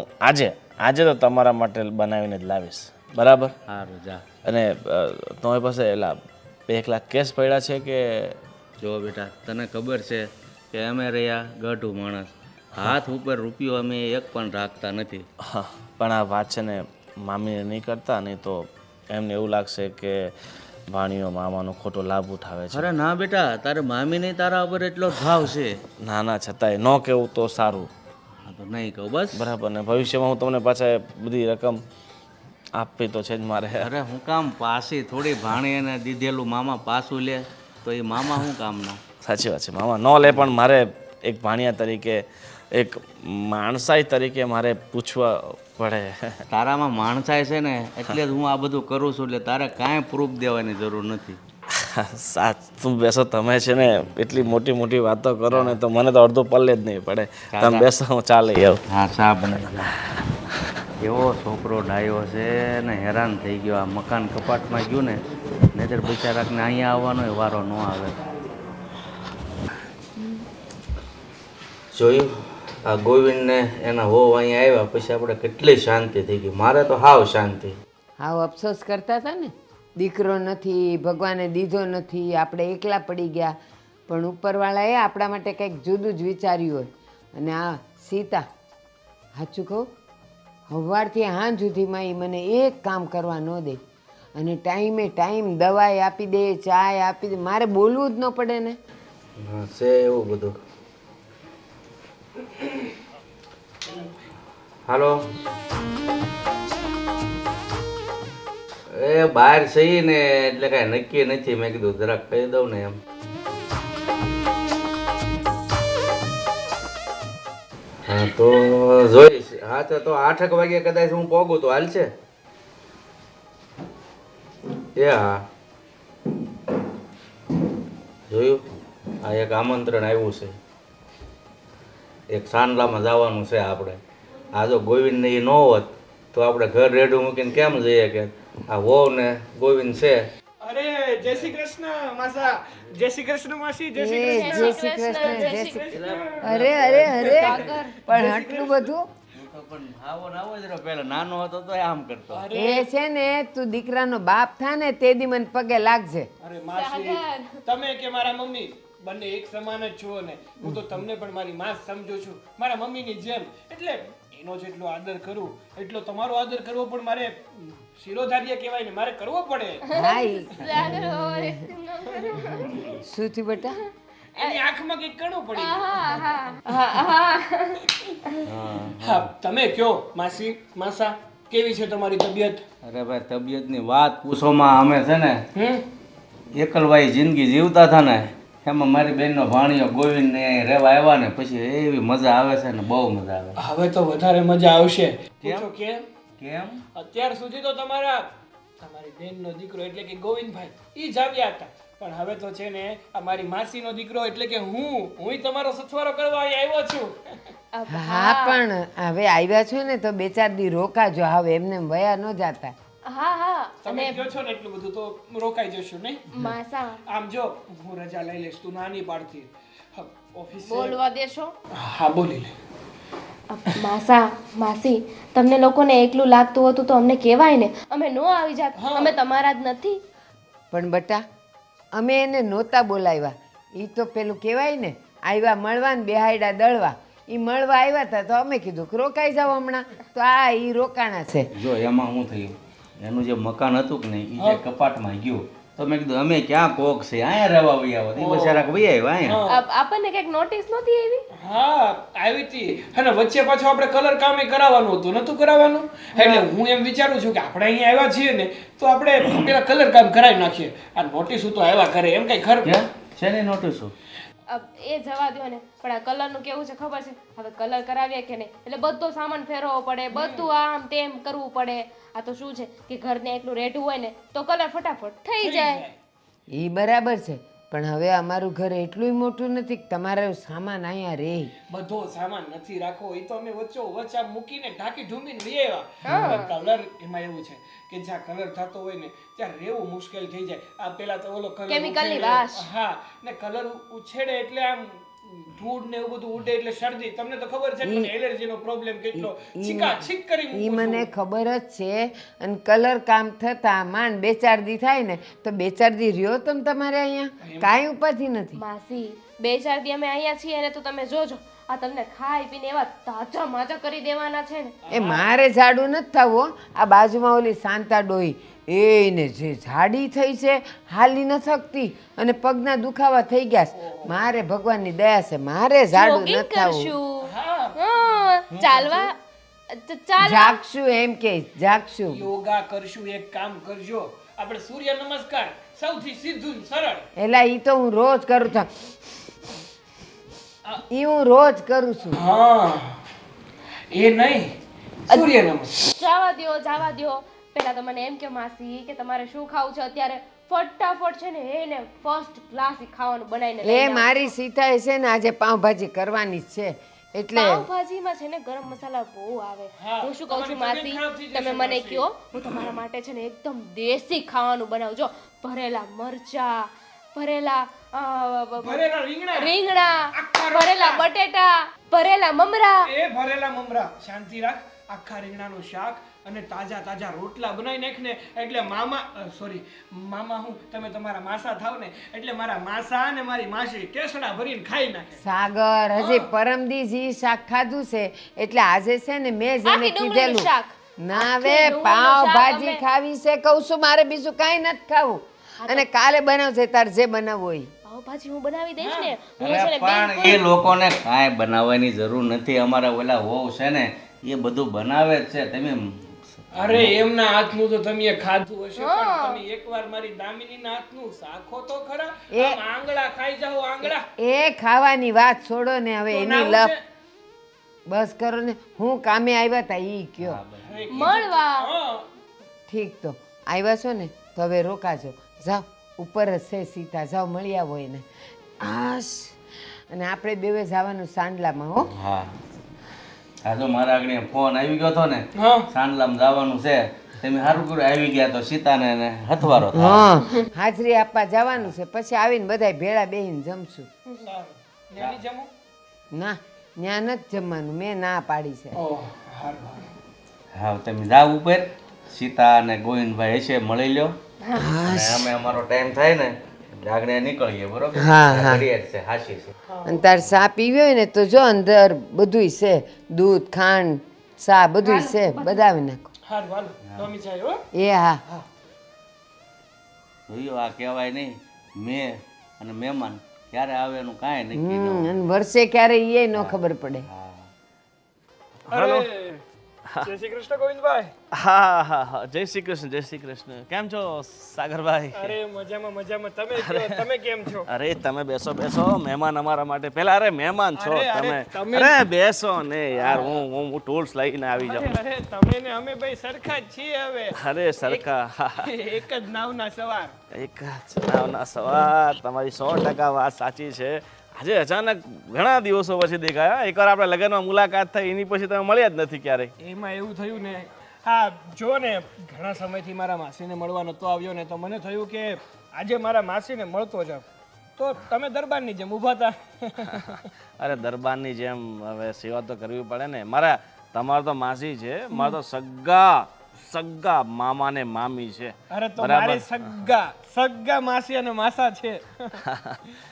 આજે તો તમારા માટે બનાવીને જ લાવીશ, બરાબર? સારું જા. અને તમારી પાસે એલા 1 લાખ કેશ પડ્યા છે કે? જો બેટા, તને ખબર છે કે અમે રહ્યા ગઢું માણસ, હાથ ઉપર રૂપિયો અમે એક પણ રાખતા નથી. હા, પણ આ વાત છે ને મામીને નહીં કરતા, નહીં તો એમને એવું લાગશે કે ભાણીઓ મામાનો ખોટો લાભ ઉઠાવે છે. અરે ના બેટા, તારે મામી નહીં, તારા ઉપર એટલો જ ભાવ છે. ના છતાંય ન કહેવું તો સારું. હા તો નહીં કહું બસ. બરાબર ને? ભવિષ્યમાં હું તમને પાછા બધી રકમ આપવી તો છે જ મારે. અરે હું કામ પાછી થોડી ભાણી એને દીધેલું મામા પાછું લે તો એ મામા શું કામના? સાચી વાત છે મામા, ન લે પણ મારે એક ભાણિયા તરીકે, એક માણસાઈ તરીકે મારે પૂછવા પડે. તારામાં માણસાઈ છે ને એટલે જ હું આ બધું કરું છું, એટલે તારે કાંઈ પ્રૂફ દેવાની જરૂર નથી. સાચું બેસો, તમે છે ને એટલી મોટી મોટી વાતો કરો ને તો મને તો અડધો પલ્લે જ નહીં પડે. તમે બેસો, હું ચા લઈ આવું. હા, ચા બનાવી. એવો છોકરો ડાયો છે ને, હેરાન થઈ ગયો. આ મકાન કપાટમાં ગયું ને, નહીતર બિચારાકને અહીંયા આવવાનો વારો ન આવે. જોયું આ ગોવિંદને એના વહુ અહીંયા આવ્યા પછી આપણે કેટલી શાંતિ થઈ ગઈ. મારે તો હાવ શાંતિ. હાવ અફસોસ કરતા હતા ને, દીકરો નથી, ભગવાને દીધો નથી, આપણે એકલા પડી ગયા. પણ ઉપરવાળાએ આપણા માટે કંઈક જુદું જ વિચાર્યું હોય. અને આ સીતા, સાચું કહું, સવારથી સાંજ સુધીમાં એ મને એક કામ કરવા ન દે અને ટાઈમે ટાઈમ દવાઈ આપી દે, ચાય આપી દે, મારે બોલવું જ ન પડે ને. હા છે એવું બધું. હાલો, એ બહાર સહી ને એટલે કાંઈ નક્કી નથી. મેં કીધું જરાક કહી દઉં ને એમ. હા તો જોઈશ. હા તો 8 વાગે કદાચ હું પહોંચું તો હાલશે? એ હા, જોયું આ એક આમંત્રણ આવ્યું છે, એક સાંડલામાં જવાનું છે આપણે. આ જો ગોવિંદને એ ન હોત તો આપણે ઘર રેડું મૂકીને કેમ જઈએ કે આ વહુ ને ગોવિંદ છે. અરે જય શ્રી કૃષ્ણ માસા, જય શ્રી કૃષ્ણ માસી, જય એ શ્રી જય શ્રી કૃષ્ણ, જય શ્રી કૃષ્ણ. અરે પણ આટલું બધું? પણ આવો ને આવો જ રહ્યો. પહેલા નાનો હતો તો આમ કરતો. એ છે ને, તું દીકરાનો બાપ થા ને તે દી મને પગે લાગજે. અરે માસી, તમે કે મારા મમ્મી બંને એક સમાન જ છો ને. હું તો તમને પણ મારી માં સમજુ છું, મારા મમ્મીની જેમ. એટલે એનો જેટલો આદર કરું એટલો તમારો આદર કરવો પણ મારે શિરોધાર્ય કહેવાય ને, મારે કરવો પડે. હાય શું થયું બેટા? એની આંખમાં કંઈક કણું પડી. હા, તમે કયો માસી, માસા, કેવી છે તમારી તબિયત? અરે ભાઈ, તબિયતની વાત પૂછોમાં. અમે છે ને એકલવાઈ જિંદગી જીવતા હતા ને, એમાં મારી બેનનો ભાણિયો ગોવિંદને રહેવા આવ્યા ને પછી એવી મજા આવે છે ને, બહુ મજા આવે. હવે તો વધારે મજા આવશે. પૂછો કેમ? કેમ? અત્યાર સુધી તો તમારી બેનનો દીકરો એટલે કે ગોવિંદભાઈ ઈ જ આવ્યા હતા, પણ હવે તો છે ને આ મારી માસીનો દીકરો એટલે કે હું તમારો સથવારો કરવા અહીં આવ્યો છું. હા પણ હવે આવ્યા છો ને તો 2-4 દી રોકાજો. હવે એમને એમ વયા ન જાતા. હા હા તમે કહો છો ને એટલું બધું તો રોકાઈ જશું નહીં? માસા આમ જો હું રજા લઈ લઈશ, તું નાની પાડતી. ઓફિસ બોલવા દેશો? હા બોલી લે. માસા માસી તમને લોકોને એકલું લાગતું હતું તો અમને કહેવાય ને, અમે નો આવી જાત. અમે તમારા જ નથી. પણ બટા અમે એને નહોતા બોલાવ્યા. એ તો પેલું કહેવાય ને, આવ્યા મળવા ને બેહાડ્યા દળવા. એ મળવા આવ્યા હતા તો અમે કીધું કે રોકાઈ જાઓ હમણાં. તો આ એ રોકાણા છે. જો એમાં શું થયું, એનું જે મકાન હતું કે નહીં એ જે કપાટમાં ગયું તો મેં કીધું અમે ક્યાં કોક છે અહીંયા રહેવા વહી આવો. એ બચારા વહી આવ્યા અહીંયા. આપણને કંઈક નોટિસ નહોતી આવી? હા આવી હતી. અને વચ્ચે પાછું આપણે કલર કામે કરાવવાનું હતું, નતું કરાવવાનું? એટલે હું એમ વિચારું છું કે આપણે અહીંયા આવ્યા છીએ ને તો આપણે પેલા કલર કામ કરાવી નાખીએ. આ નોટિસ તો આવ્યા કરે એમ કઈ ખર ક્યાં છે ને નોટિસો? એ જવા દો ને, પણ આ કલરનું કેવું છે ખબર છે? હવે કલર કરાવીએ કે નહીં એટલે બધો સામાન ફેરવવો પડે, બધું આમ તેમ કરવું પડે. આ તો શું છે કે ઘરને એકલું રેઢું હોય ને તો કલર ફટાફટ થઈ જાય. એ બરાબર છે પણ હવે અમારું ઘર એટલું મોટું નથી કે તમારો સામાન અહીંયા રહે. બધો સામાન નથી રાખવો. એ તો અમે વચ્ચે આમ મૂકીને ઢાંકી ઢૂંબીને લઈ આવ્યા. કલર એમાં એવું છે કે જ્યાં કલર થતો હોય ને ત્યાં રહેવું મુશ્કેલ થઈ જાય. આ પેલા તો ઓલો કલર કેમિકલની વાસ. હા ને કલર ઉછેડે એટલે આમ ધૂળ ને એવું બધું ઉડે એટલે શરદી. તમને તો ખબર છે મને એલર્જીનો પ્રોબ્લેમ કેટલો છીક કરી એ મને ખબર જ છે. અને કલર કામ થતા માંડ 2-4 દી થાય ને તો 2-4 દી રહ્યો તમે તમારે અહીંયા કાંઈ ઉપાધિ નથી. માસી 2-4 દી અમે અહીંયા છીએ ને તો તમે જોજો આ તમને ખાઈ પીને એવા તાજા માજા કરી દેવાના છે ને. એ મારે જાડું નથી થવું. આ બાજુમાં ઓલી શાંતા ડોહી એને જે જાડી થઈ છે હાલી ન શકતી અને પગના દુખાવા થઈ ગયા છે. મારે ભગવાનની દયા છે, મારે જાડું જોગિંગ નથી થવું. કરશું. હા, ચાલવા ચાલ જાગશું એમ કે જાગશું. યોગા કરશું. એક કામ કરજો, આપણે સૂર્ય નમસ્કાર સૌથી સીધું ને સરળ. એલા ઈ તો હું રોજ કરું છું. ઈ હું રોજ કરું છું. હા એ નહીં, સૂર્ય નમસ્કાર. જવા દ્યો. પેલા તો મને એમ કે માસી કે તમારે શું ખાવું છે અત્યારે? ફટાફટ છે ને એને ફર્સ્ટ ક્લાસ ખાવાનું બનાવીને લઈ એ આવો. મારી સીતાએ છે ને આજે પાવભાજી કરવાની જ છે એટલે પાવભાજીમાં છે ને ગરમ મસાલા બહુ આવે. હું શું કહું છું માસી, તમે મને કહો હું તમારા માટે છે ને એકદમ દેશી ખાવાનું બનાવજો. ભરેલા મરચા, ભરેલા રીંગણા, ભરેલા બટેટા, ભરેલા મમરા. એ ભરેલા મમરા શાંતિ રાખ. આખા રીંગણાનું શાક અને તાજા રોટલા બનાવી નાખ ને એટલે મામા હું તમે તમારા માસા થાવ ને એટલે મારા માસા અને મારી માસી કેસડા ભરીને ખાઈ નાખે. સાગર હજી પરમદી જી શાક ખાધું છે એટલે આજે છે ને મેં જ એને આખી ડુંગળીનું કીધેલું શાક. ના વે પાવભાજી ખાવી છે કહું છું. મારે બીજું કાંઈ નથી ખાવું. અને કાલે બનાવશે તાર જે બનાવવું હોય. પાવભાજી હું બનાવી દઈશ ને. હું અરે છે ને પણ એ લોકોને કાંઈ બનાવવાની જરૂર નથી. અમારા ઓલા વહુ છે ને એ બધું બનાવે જ છે. તમે અરે એમના હાથનું તો તમે ખાધું હશે પણ તમે એકવાર મારી દામિનીના હાથનું ચાખો તો ખરા. આમ આંગળા ખાઈ જાઓ આંગળા. એ ખાવાની વાત છોડો ને હવે એની લપ બસ કરો ને. હું કામે આવ્યા તા ઈ કયો. મળવા. ઠીક તો આવ્યા છો ને તો હવે રોકાજો. જાઓ ઉપર જ છે સીતા, જાઓ મળી આવો એને. આશ અને આપણે બેવે જવાનું સાંડલામાં હો. હા હા જો મારા આગળ ફોન આવી ગયો હતો ને સાંડલામાં જવાનું છે. તમે સારું કર્યું આવી ગયા તો સીતાને એને હથવારો થાય. હા હાજરી આપવા જવાનું છે પછી આવીને બધાય ભેળા બેહીને જમશું. ન્યાની જમો? ના ન્યા નથી જમવાનું, મેં ના પાડી છે. ઓહ હારું. હા તમે જાવ ઉપર. સીતા અને ગોવિંદભાઈ હશે મળી લ્યો. અને અમે અમારો ટાઈમ થાય ને આગળ નીકળીએ બરોબર. હા. ઘડીએ જ છે હાશી છે. અને તાર ચા પીવી હોય ને તો જો અંદર બધુંય છે, દૂધ ખાંડ ચા બધુંય છે, બધાવી નાખો. હારું હાલો નમી જાય હો. એ હા જોયું આ કહેવાય નહીં મેં અને મહેમાન ક્યારે આવે એનું કાંઈ નક્કી ન હોય. અને વર્ષે ક્યારે એ ન ખબર પડે. હા અરે જય શ્રી કૃષ્ણ ગોવિંદભાઈ. હા હા હા જય શ્રી કૃષ્ણ જય શ્રી કૃષ્ણ. કેમ છો સાગરભાઈ? અરે મજામાં મજામાં. તમે કહો, તમે કેમ છો? અરે તમે બેસો બેસો, મહેમાન અમારા માટે પેલા. અરે મહેમાન છો અરે, અરે, તમે. તમે- અરે બેસો ને યાર, હું ટૂલ્સ લઈને આવી જાઉં. અરે તમે ને અમે ભાઈ સરખા જ છીએ હવે. અરે સરખા. એક જ નાવના સવાર. એક જ નાવના સવાર. તમારી 100% વાત સાચી છે. આજે અચાનક ઘણા દિવસો પછી દેખાયા. એકવાર આપણે લગ્નમાં મુલાકાત થઈ, એની પછી તમે મળ્યા જ નથી ક્યારેય. એમાં એવું થયું ને, હા જો ને, ઘણા સમયથી મારા માસીને મળવા નહોતો આવ્યો ને, તો મને થયું કે આજે મારા માસીને મળતો જાઉં. તો તમે દરબારની જેમ ઊભા હતા. અરે દરબારની જેમ હવે સેવા તો કરવી પડે ને. તમારો તો માસી છે, મારા તો સગ્ગા મામા ને મામી છે. અરે તો મારે સગ્ગા માસી અને માસા છે.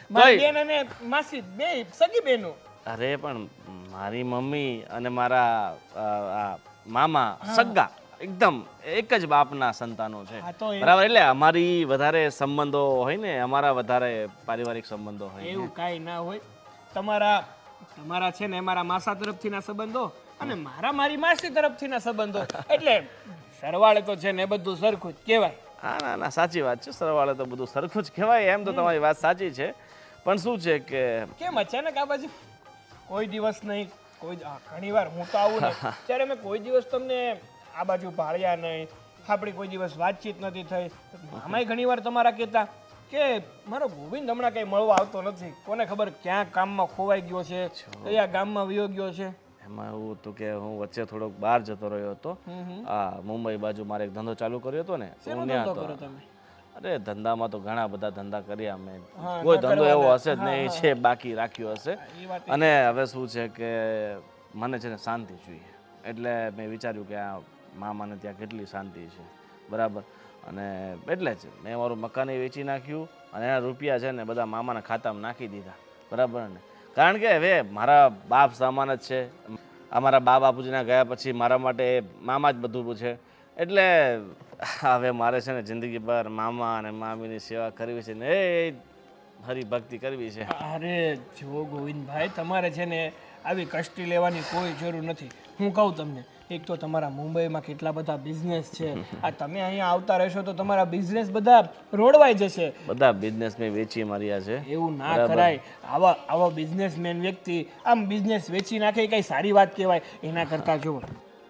મારી બેન અને માસી બે સગી બેનો. અરે પણ મારી મમ્મી અને મારા મામા સગ્ગા એકદમ એક જ બાપના સંતાનો છે. હા, તો બરાબર. એટલે અમારી વધારે સંબંધો હોય ને, અમારા વધારે પારિવારિક સંબંધો હોય. એવું કાંઈ ના હોય. તમારા છે ને મારા માસા તરફથીના સંબંધો અને મારી માસી તરફથીના સંબંધો, એટલે સરવાળે તો છે ને એ બધું સરખું જ કહેવાય. હા ના ના સાચી વાત છે. સરવાળે તો બધું સરખું જ કહેવાય. એમ તો તમારી વાત સાચી છે, પણ શું છે કે કેમ અચાનક આ બાજુ? કોઈ દિવસ નહીં, ઘણી વાર હું તો આવું ને ત્યારે મેં કોઈ દિવસ તમને આ બાજુ ભાળ્યા નહીં, આપણી કોઈ દિવસ વાતચીત નથી થઈ. આમાંય ઘણી વાર તમારા કહેતા કે મારો ગોવિંદ હમણાં કંઈ મળવા આવતો નથી, કોને ખબર ક્યાં કામમાં ખોવાઈ ગયો છે, કયા ગામમાં વયો ગયો છે. એમાં એવું હતું કે હું વચ્ચે થોડોક બહાર જતો રહ્યો હતો. મુંબઈ બાજુ મારે એક ધંધો ચાલુ કર્યો હતો ને, શેનો હું ત્યાં ધંધો હતો. કરો તમે? અરે ધંધામાં તો ઘણા બધા ધંધા કર્યા મેં. કોઈ ધંધો એવો હશે જ નહીં છે બાકી રાખ્યો હશે. અને હવે શું છે કે મને છે ને શાંતિ જોઈએ, એટલે મેં વિચાર્યું કે આ મામાને ત્યાં કેટલી શાંતિ છે. બરાબર. અને એટલે જ મેં મારું મકાને વેચી નાખ્યું અને એના રૂપિયા છે ને બધા મામાના ખાતામાં નાખી દીધા. બરાબર ને? કારણ કે હવે મારા બાપ સામાન જ છે. અમારા બા બાપુજીના ગયા પછી મારા માટે મામા જ બધું છે. એટલે હવે મારે છે ને જિંદગીભર મામા અને મામીની સેવા કરવી છે ને એ હરિભક્તિ કરવી છે. અરે જો ગોવિંદભાઈ, તમારે છે ને આવી કષ્ટી લેવાની કોઈ જરૂર નથી. હું કહું તમને, એક તો તમારા મુંબઈમાં કેટલા બધા બિઝનેસ છે, આ તમે અહીંયા આવતા રહેશો તો તમારા બિઝનેસ બધા રોડવાઈ જશે. બધા બિઝનેસ મેં વેચી માર્યા છે. એવું ના કરાય. આવા બિઝનેસમેન વ્યક્તિ આમ બિઝનેસ વેચી નાખે એ કઈ સારી વાત કહેવાય? એના કરતાં જુઓ,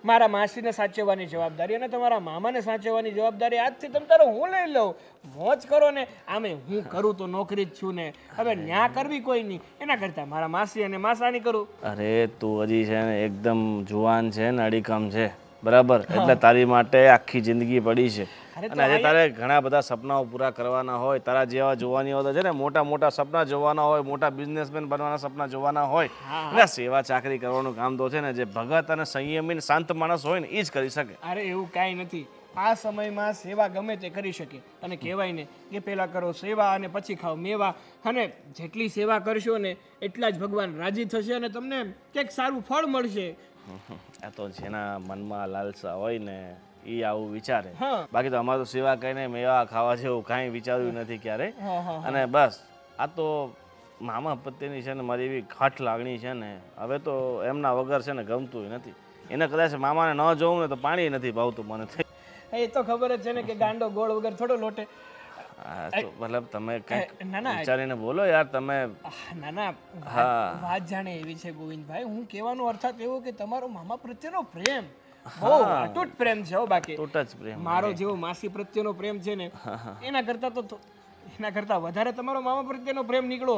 મારા માસીને સાચવવાની જવાબદારી અને તમારા મામાને સાચવવાની જવાબદારી આજથી તમ તારો હું લઈ લઉં. મોજ કરો ને. આમે હું કરું તો નોકરી જ છું ને, હવે ન્યા કરવી કોઈ નહીં. એના કરતાં મારા માસી અને માસાની કરું. અરે તું હજી છે ને એકદમ જુવાન છે ને અડીકમ છે. બરાબર. એટલે તારી માટે આખી જિંદગી પડી છે. અને આજે તારે ઘણા બધા સપનાઓ પૂરા કરવાના હોય. તારા જેવા જોવાની તો છે ને મોટા મોટા સપના જોવાના હોય, મોટા બિઝનેસમેન બનવાના સપના જોવાના હોય. એટલે સેવા ચાકરી કરવાનું કામ તો છે ને જે ભગત અને સંયમી શાંત માણસ હોય ને એ જ કરી શકે. અરે એવું કાંઈ નથી. આ સમયમાં સેવા ગમે તે કરી શકે. અને કહેવાય ને કે પહેલાં કરો સેવા અને પછી ખાઓ મેવા. અને જેટલી સેવા કરશો ને એટલા જ ભગવાન રાજી થશે અને તમને કંઈક સારું ફળ મળશે. આ તો જેના મનમાં લાલસા હોય ને એ આવું વિચારે. બાકી તો અમારે તો સેવા કરીને મેવા ખાવા જેવું કાંઈ વિચાર્યું નથી ક્યારે. અને બસ આ તો મામા પ્રત્યેની છે ને મારી એવી ખાટ લાગણી છે ને, હવે તો એમના વગર છે ને ગમતું નથી. એને કદાચ મામાને ન જોવું ને તો પાણી નથી ભાવતું મને. એ તો ખબર જ છે ને કે ગાંડો ગોળ વગર થોડો લોટે. મતલબ તમે કંઈક વિચારીને બોલો યાર તમે. ના વાત જાણે એવી છે ગોવિંદભાઈ, હું કહેવાનો અર્થાત એવો કે તમારો મામા પ્રત્યેનો પ્રેમ બહુ અતૂટ પ્રેમ છે. બાકી મારો જેવો માસી પ્રત્યેનો પ્રેમ છે ને એના કરતા વધારે તમારો મામા પ્રત્યેનો પ્રેમ નીકળો.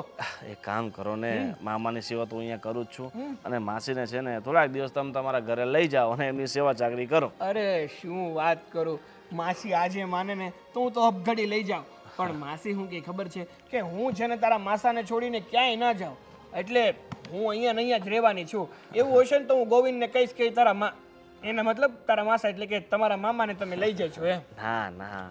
એક કામ કરો ને, મામાની સેવા તો અહીંયા કરું જ છું અને માસીને છે ને થોડાક દિવસ તમે તમારા ઘરે લઈ જાઓ અને એમની સેવા ચાકરી કરો. અરે શું વાત કરું, માસી આજે માને ને તો હું તો અપઘડી લઈ જાઉં. પણ માસી શું કે ખબર છે કે હું છે ને તારા માસાને છોડીને ક્યાંય ના જાઉં, એટલે હું અહીંયા જ રહેવાની છું. એવું હશે ને તો હું ગોવિંદને કહીશ કે તારા એના મતલબ તારા માસા એટલે કે તમારા મામાને તમે લઈ જશો એમ. ના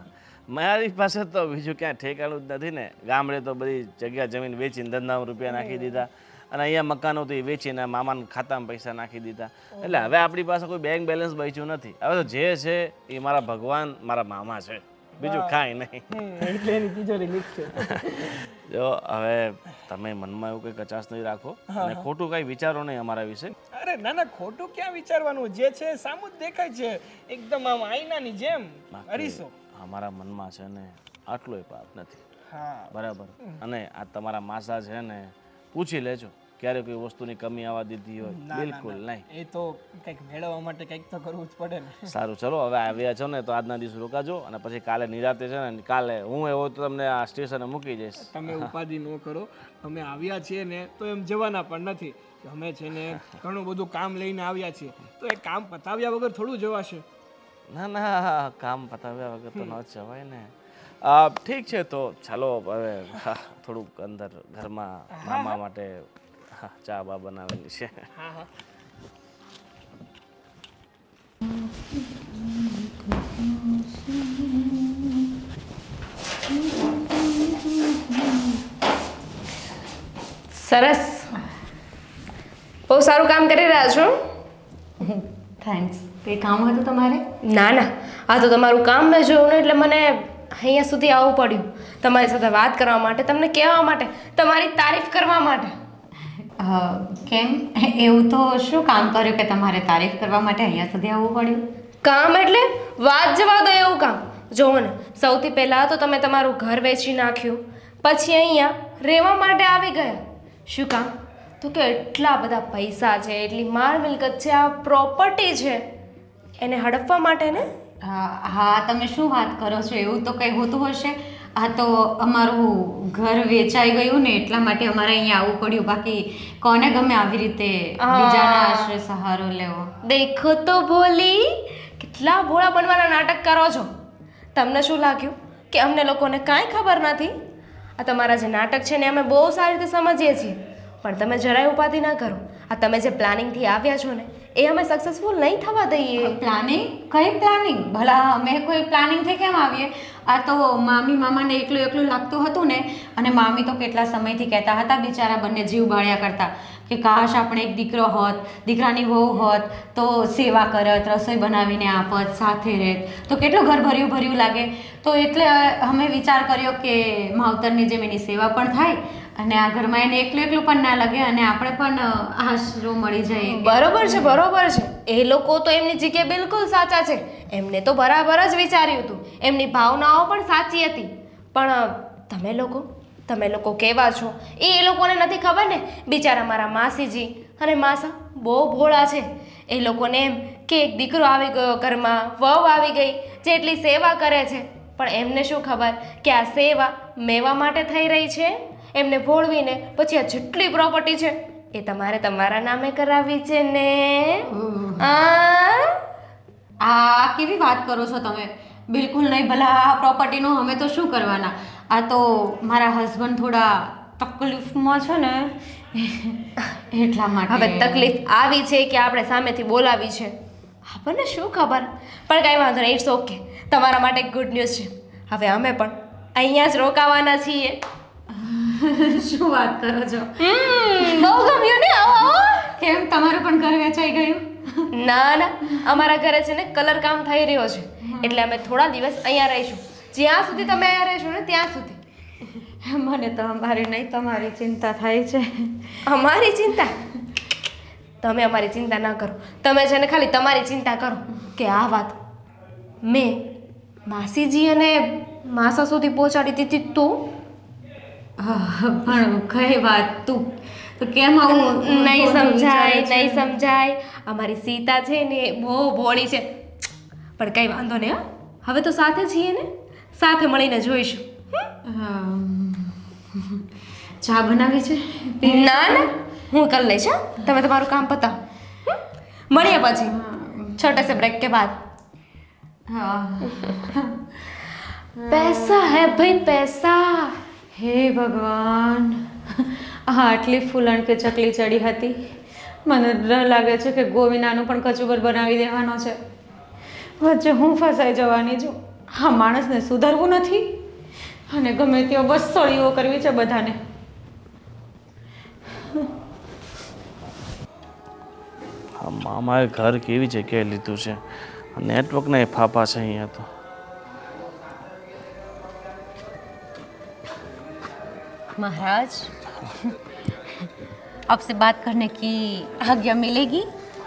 મારી પાસે તો બીજું ક્યાં ઠેકાણું જ નથી ને. ગામડે તો બધી જગ્યા જમીન વેચીને ધંધામાં રૂપિયા નાખી દીધા અને અહીંયા મકાનો તો એ વેચીને મામાના ખાતામાં પૈસા નાખી દીધા. એટલે હવે આપણી પાસે કોઈ બેંક બેલેન્સ બચ્યું નથી. હવે તો જે છે એ મારા ભગવાન મારા મામા છે. બીજું કાંઈ નહીં. એટલે એની તિજોરી લીક છે. જો હવે તમે મનમાં એવું કંઈ કચાશ નહીં રાખો અને ખોટું કાંઈ વિચારો નહીં અમારા વિશે. અરે ના ના, ખોટું ક્યાં વિચારવાનું, જે છે સામું જ દેખાય છે, એકદમ આમ આઈનાની જેમ અરીસો. અમારા મનમાં છે ને આટલોય પાપ નથી. હા બરાબર. અને આ તમારા માસા છે ને પૂછી લેજો ક્યારે કોઈ વસ્તુની કમી આવવા દીધી હોય. બિલકુલ નહીં. એ તો કંઈક મેળવવા માટે કંઈક તો કરવું જ પડે ને. સારું, ચલો હવે આવ્યા છો ને તો આજના દિવસ રોકાજો અને પછી કાલે નિરાતે છે ને, કાલે હું એવો તો તમને આ સ્ટેશને મૂકી જઈશ. તમે ઉપાધિ ન કરો, અમે આવ્યા છીએ ને તો એમ જવાના પણ નથી. અમે છે ને ઘણું બધું કામ લઈને આવ્યા છીએ, તો એ કામ પતાવ્યા વગર થોડું જવાશે. ના ના, કામ પતાવ્યા વગર તો ન જ જવાય ને. ઠીક છે, તો ચાલો હવે થોડુંક અંદર ઘરમાં મામા માટે ચા બા બનાવેલી છે. હા હા. સરસ, બહુ સારું કામ કરી રહ્યા છો. થેન્ક્સ. કંઈ કામ હતું તમારે? ના ના, આ તો તમારું કામ મેં જોયું ને એટલે મને અહીંયા સુધી આવવું પડ્યું, તમારી સાથે વાત કરવા માટે, તમને કહેવા માટે, તમારી તારીફ કરવા માટે. કેમ, એવું તો શું કામ કર્યું કે તમારે તારીફ કરવા માટે અહીંયા સુધી આવવું પડ્યું? કામ એટલે વાત જવા દો એવું કામ. જુઓ ને, સૌથી પહેલાં તો તમે તમારું ઘર વેચી નાખ્યું, પછી અહીંયા રહેવા માટે આવી ગયા. શું કામ? તો કે એટલા બધા પૈસા છે, એટલી માલ મિલકત છે, આ પ્રોપર્ટી છે, એને હડપવા માટે ને. હા, તમે શું વાત કરો છો? એવું તો કંઈ હોતું હશે. આ તો અમારું ઘર વેચાઈ ગયું ને એટલા માટે અમારે અહીંયા આવવું પડ્યું. બાકી કોને ગમે આવી રીતે બીજાના આશ્રય સહારો લેવો? દેખો તો ભોલી, કેટલા ભોળા બનવાના નાટક કરો છો. તમને શું લાગ્યું કે અમને લોકોને કાંઈ ખબર નથી? આ તમારા જે નાટક છે ને અમે બહુ સારી રીતે સમજીએ છીએ, પણ તમે જરાય ઉપાધિ ના કરો. આ તમે જે પ્લાનિંગથી આવ્યા છો ને એ અમે સક્સેસફુલ નહીં થવા દઈએ. પ્લાનિંગ? કઈ પ્લાનિંગ? ભલા અમે કોઈ પ્લાનિંગથી કેમ આવીએ? આ તો મામી મામાને એકલું એકલું લાગતું હતું ને, અને મામી તો કેટલા સમયથી કહેતા હતા, બિચારા બંને જીવ બાળ્યા કરતા કે કાશ આપણે એક દીકરો હોત, દીકરાની વહુ હોત તો સેવા કરત, રસોઈ બનાવીને આપત, સાથે રહેત તો કેટલું ઘર ભર્યું ભર્યું લાગે. તો એટલે અમે વિચાર કર્યો કે માવતરની જેમ એની સેવા પણ થાય અને આ ઘરમાં એને એકલું એકલું પણ ના લાગે અને આપણે પણ આશરો મળી જાય. બરોબર છે, બરોબર છે. એ લોકો તો એમની જગ્યાએ બિલકુલ સાચા છે. એમને તો બરાબર જ વિચાર્યું હતું, એમની ભાવનાઓ પણ સાચી હતી. પણ તમે લોકો કેવા છો એ લોકોને નથી ખબર ને. બિચારા મારા માસીજી અને માસા બહુ ભોળા છે. એ લોકોને એમ કે એક દીકરો આવી ગયો ઘરમાં, વહુ આવી ગઈ, જેટલી સેવા કરે છે. પણ એમને શું ખબર કે આ સેવા મેવા માટે થઈ રહી છે. એમને ભોળવીને પછી આ જેટલી પ્રોપર્ટી છે એ તમારે તમારા નામે કરાવવી છે ને. આ કેવી વાત કરો છો તમે? બિલકુલ નહીં. ભલા આ પ્રોપર્ટીનું અમે તો શું કરવાના? આ તો મારા હસબન્ડ થોડા તકલીફમાં છે ને એટલા માટે. હવે તકલીફ આવી છે કે આપણે સામેથી બોલાવી છે આપણને શું ખબર. પણ કાંઈ વાંધો નહીં, ઇટ્સ ઓકે. તમારા માટે ગુડ ન્યૂઝ છે. હવે અમે પણ અહીંયા જ રોકાવાના છીએ. શું વાત કરો છો? બહુ ગમ્યું ને? આવો. કેમ, તમારું પણ ઘર વેચાઈ ગયું? ના ના, અમારા ઘરે છે ને કલર કામ થઈ રહ્યો છે, એટલે અમે થોડા દિવસ અહીંયા રહીશું. જ્યાં સુધી તમે અહીંયા રહેશો ને ત્યાં સુધી. મને તો અમારી નહીં તમારી ચિંતા થાય છે. અમારી ચિંતા? તમે અમારી ચિંતા ના કરો. તમે છે ને ખાલી તમારી ચિંતા કરો કે આ વાત મેં માસીજી અને માસા સુધી પહોંચાડી દીધી. તું પણ કઈ વાત? તું તો કેમ આવું? નહીં સમજાય, નહીં સમજાય. અમારી સીતા છે ને બહુ ભોળી છે. પણ કંઈ વાંધો નહીં. હવે તો સાથે છીએ ને, સાથે મળીને જોઈશું. ચા બનાવી છે? ના ના, હું કરી લઈશ. તમે તમારું કામ પતાવો. મળીએ પછી छोटे से ब्रेक के बाद. पैसा है भाई, पैसा. હે ભગવાન, આટલી ફૂલણ કે ચકલી ચડી હતી. મને ડર લાગે છે કે ગોવિનાનું પણ કચુબર બનાવી દેવાનો છે. વચ્ચે હું ફસાઈ જવાની છું. હા, માણસને સુધારવું નથી અને ગમે તેઓ બસ સળીઓ કરવી છે બધાને. અમારે ઘર કેવી જગ્યાએ લીધું છે, નેટવર્કના એ ફાફા છે અહીંયા તો. महाराज आपसे बात करने की आज्ञा मिलेगी?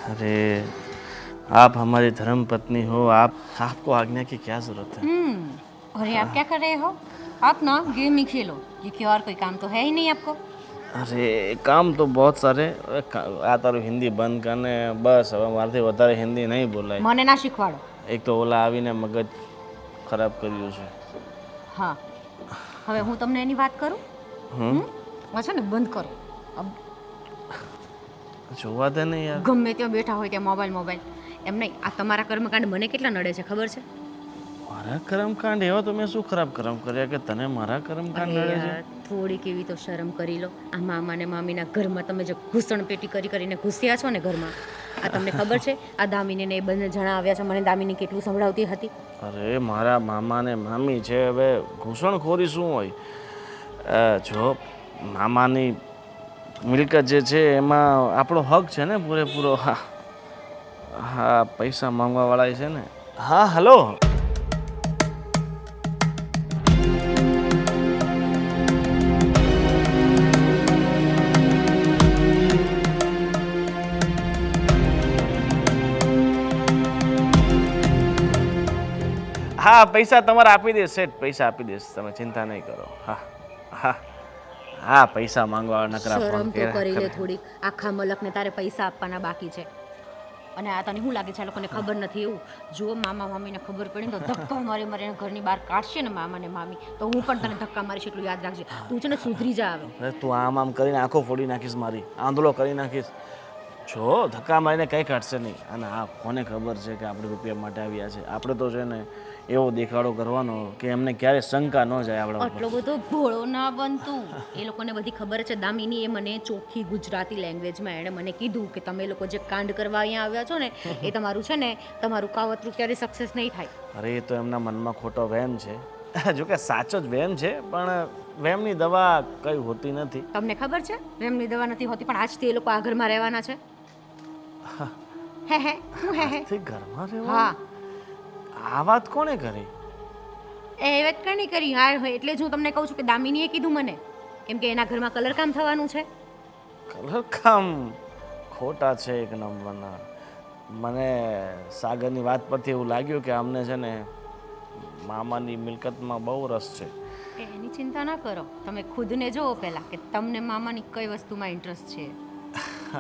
अरे आप हमारी धर्म पत्नी हो, आपको आज्ञा की क्या जरूरत है? और ये आप क्या कर रहे हो? आप ना गेम ही खेलो, क्योंकि और कोई काम तो है ही नहीं आपको। अरे काम तो बहुत सारे આ તારું હિન્દી બંધ કરને બસ હવે મારાથી વધારે હિન્દી નહીં બોલાય મને ના શીખવાડો. એક તો ઓલા આવીને મગજ ખરાબ કર્યું છે હા હવે હું તમને એની વાત કરું. છે ને બંધ કરો. જોવા દે ને યાર ગમે ત્યાં બેઠા હોય ત્યાં મોબાઈલ એમ નહીં. આ તમારા કર્મકાંડ મને કેટલા નડે છે ખબર છે? મારા કર્મકાંડ એવા તો મેં શું ખરાબ કર્મ કર્યા કે તને મારા કર્મકાંડ નડે છે? યાર, થોડીક એવી તો શરમ કરી લો. આ મામા ને મામીના ઘરમાં તમે જે ઘૂસણ પેટી કરીને ઘૂસ્યા છો ને ઘરમાં, આ તમને ખબર છે? આ દામિની ને એ બંને જણા આવ્યા છે, મને દામિની કેટલું સંભળાવતી હતી. અરે મારા મામા ને મામી છે, હવે ઘૂસણખોરી શું હોય? જો મામાની મિલકત જે છે એમાં આપણો હક છે ને પૂરેપૂરો. હા હા પૈસા માંગવા વાળા છે ને. હા હલો હા પૈસા તમારે આપી દઈશ સેઠ, પૈસા આપી દઈશ, તમે ચિંતા નહીં કરો. હા હા હા પૈસા માંગવા નકરા શરમ ફોન તો કરી લે કર્યા. થોડીક. આખા મલકને તારે પૈસા આપવાના બાકી છે અને આ તને શું લાગે છે આ લોકોને ખબર નથી એવું? જો મામા મામીને ખબર પડી ને તો ધક્કા મારી મારીને ઘરની બહાર કાઢશે ને મામા ને મામી, તો હું પણ તને ધક્કા મારીશ એટલું યાદ રાખજે. તું છે ને સુધરી જા હવે. અરે તું આમ આમ કરીને આંખો ફોડી નાખીશ, મારી આંધળો કરી નાખીશ. જો ધક્કા મારીને કંઈ કાઢશે નહીં. અને આ કોને ખબર છે કે આપણે રૂપિયા માટે આવ્યા છે? આપણે તો છે ને એવો દેખાડો કરવાનો કે એમને ક્યારે શંકા ન જાય આપણા ઉપર. આટલો બધો ભોળો ના બનતું. એ લોકોને બધી ખબર છે. દામિની એ મને ચોખ્ખી ગુજરાતી લેંગ્વેજમાં એણે મને કીધું કે તમે લોકો જે કાંડ કરવા અહીંયા આવ્યા છો ને એ તમારું છે ને તમારું કાવતરું ક્યારે સક્સેસ નહીં થાય. અરે એ તો એમના મનમાં ખોટો વહેમ છે. જો કે સાચો જ વહેમ છે, પણ વહેમની દવા કઈ હોતી નથી. તમને ખબર છે એમની દવા નથી હોતી, પણ આજથી એ લોકો આ ઘરમાં રહેવાના છે. હે હે હું હે હે આજથી ઘરમાં રહેવા? હા આ વાત કોણે કરી? એ વાત કઈ કરી યાર. એટલે જ હું તમને કહું છું કે દામિનીએ કીધું મને, કેમ કે એના ઘરમાં કલર કામ થવાનું છે. કલર કામ ખોટા છે એક નંબરના. મને સાગરની વાત પરથી એવું લાગ્યું કે અમને છે ને મામાની મિલકતમાં બહુ રસ છે. એની ચિંતા ના કરો, તમે ખુદને જુઓ પહેલા કે તમને મામાની કઈ વસ્તુમાં ઇન્ટરેસ્ટ છે.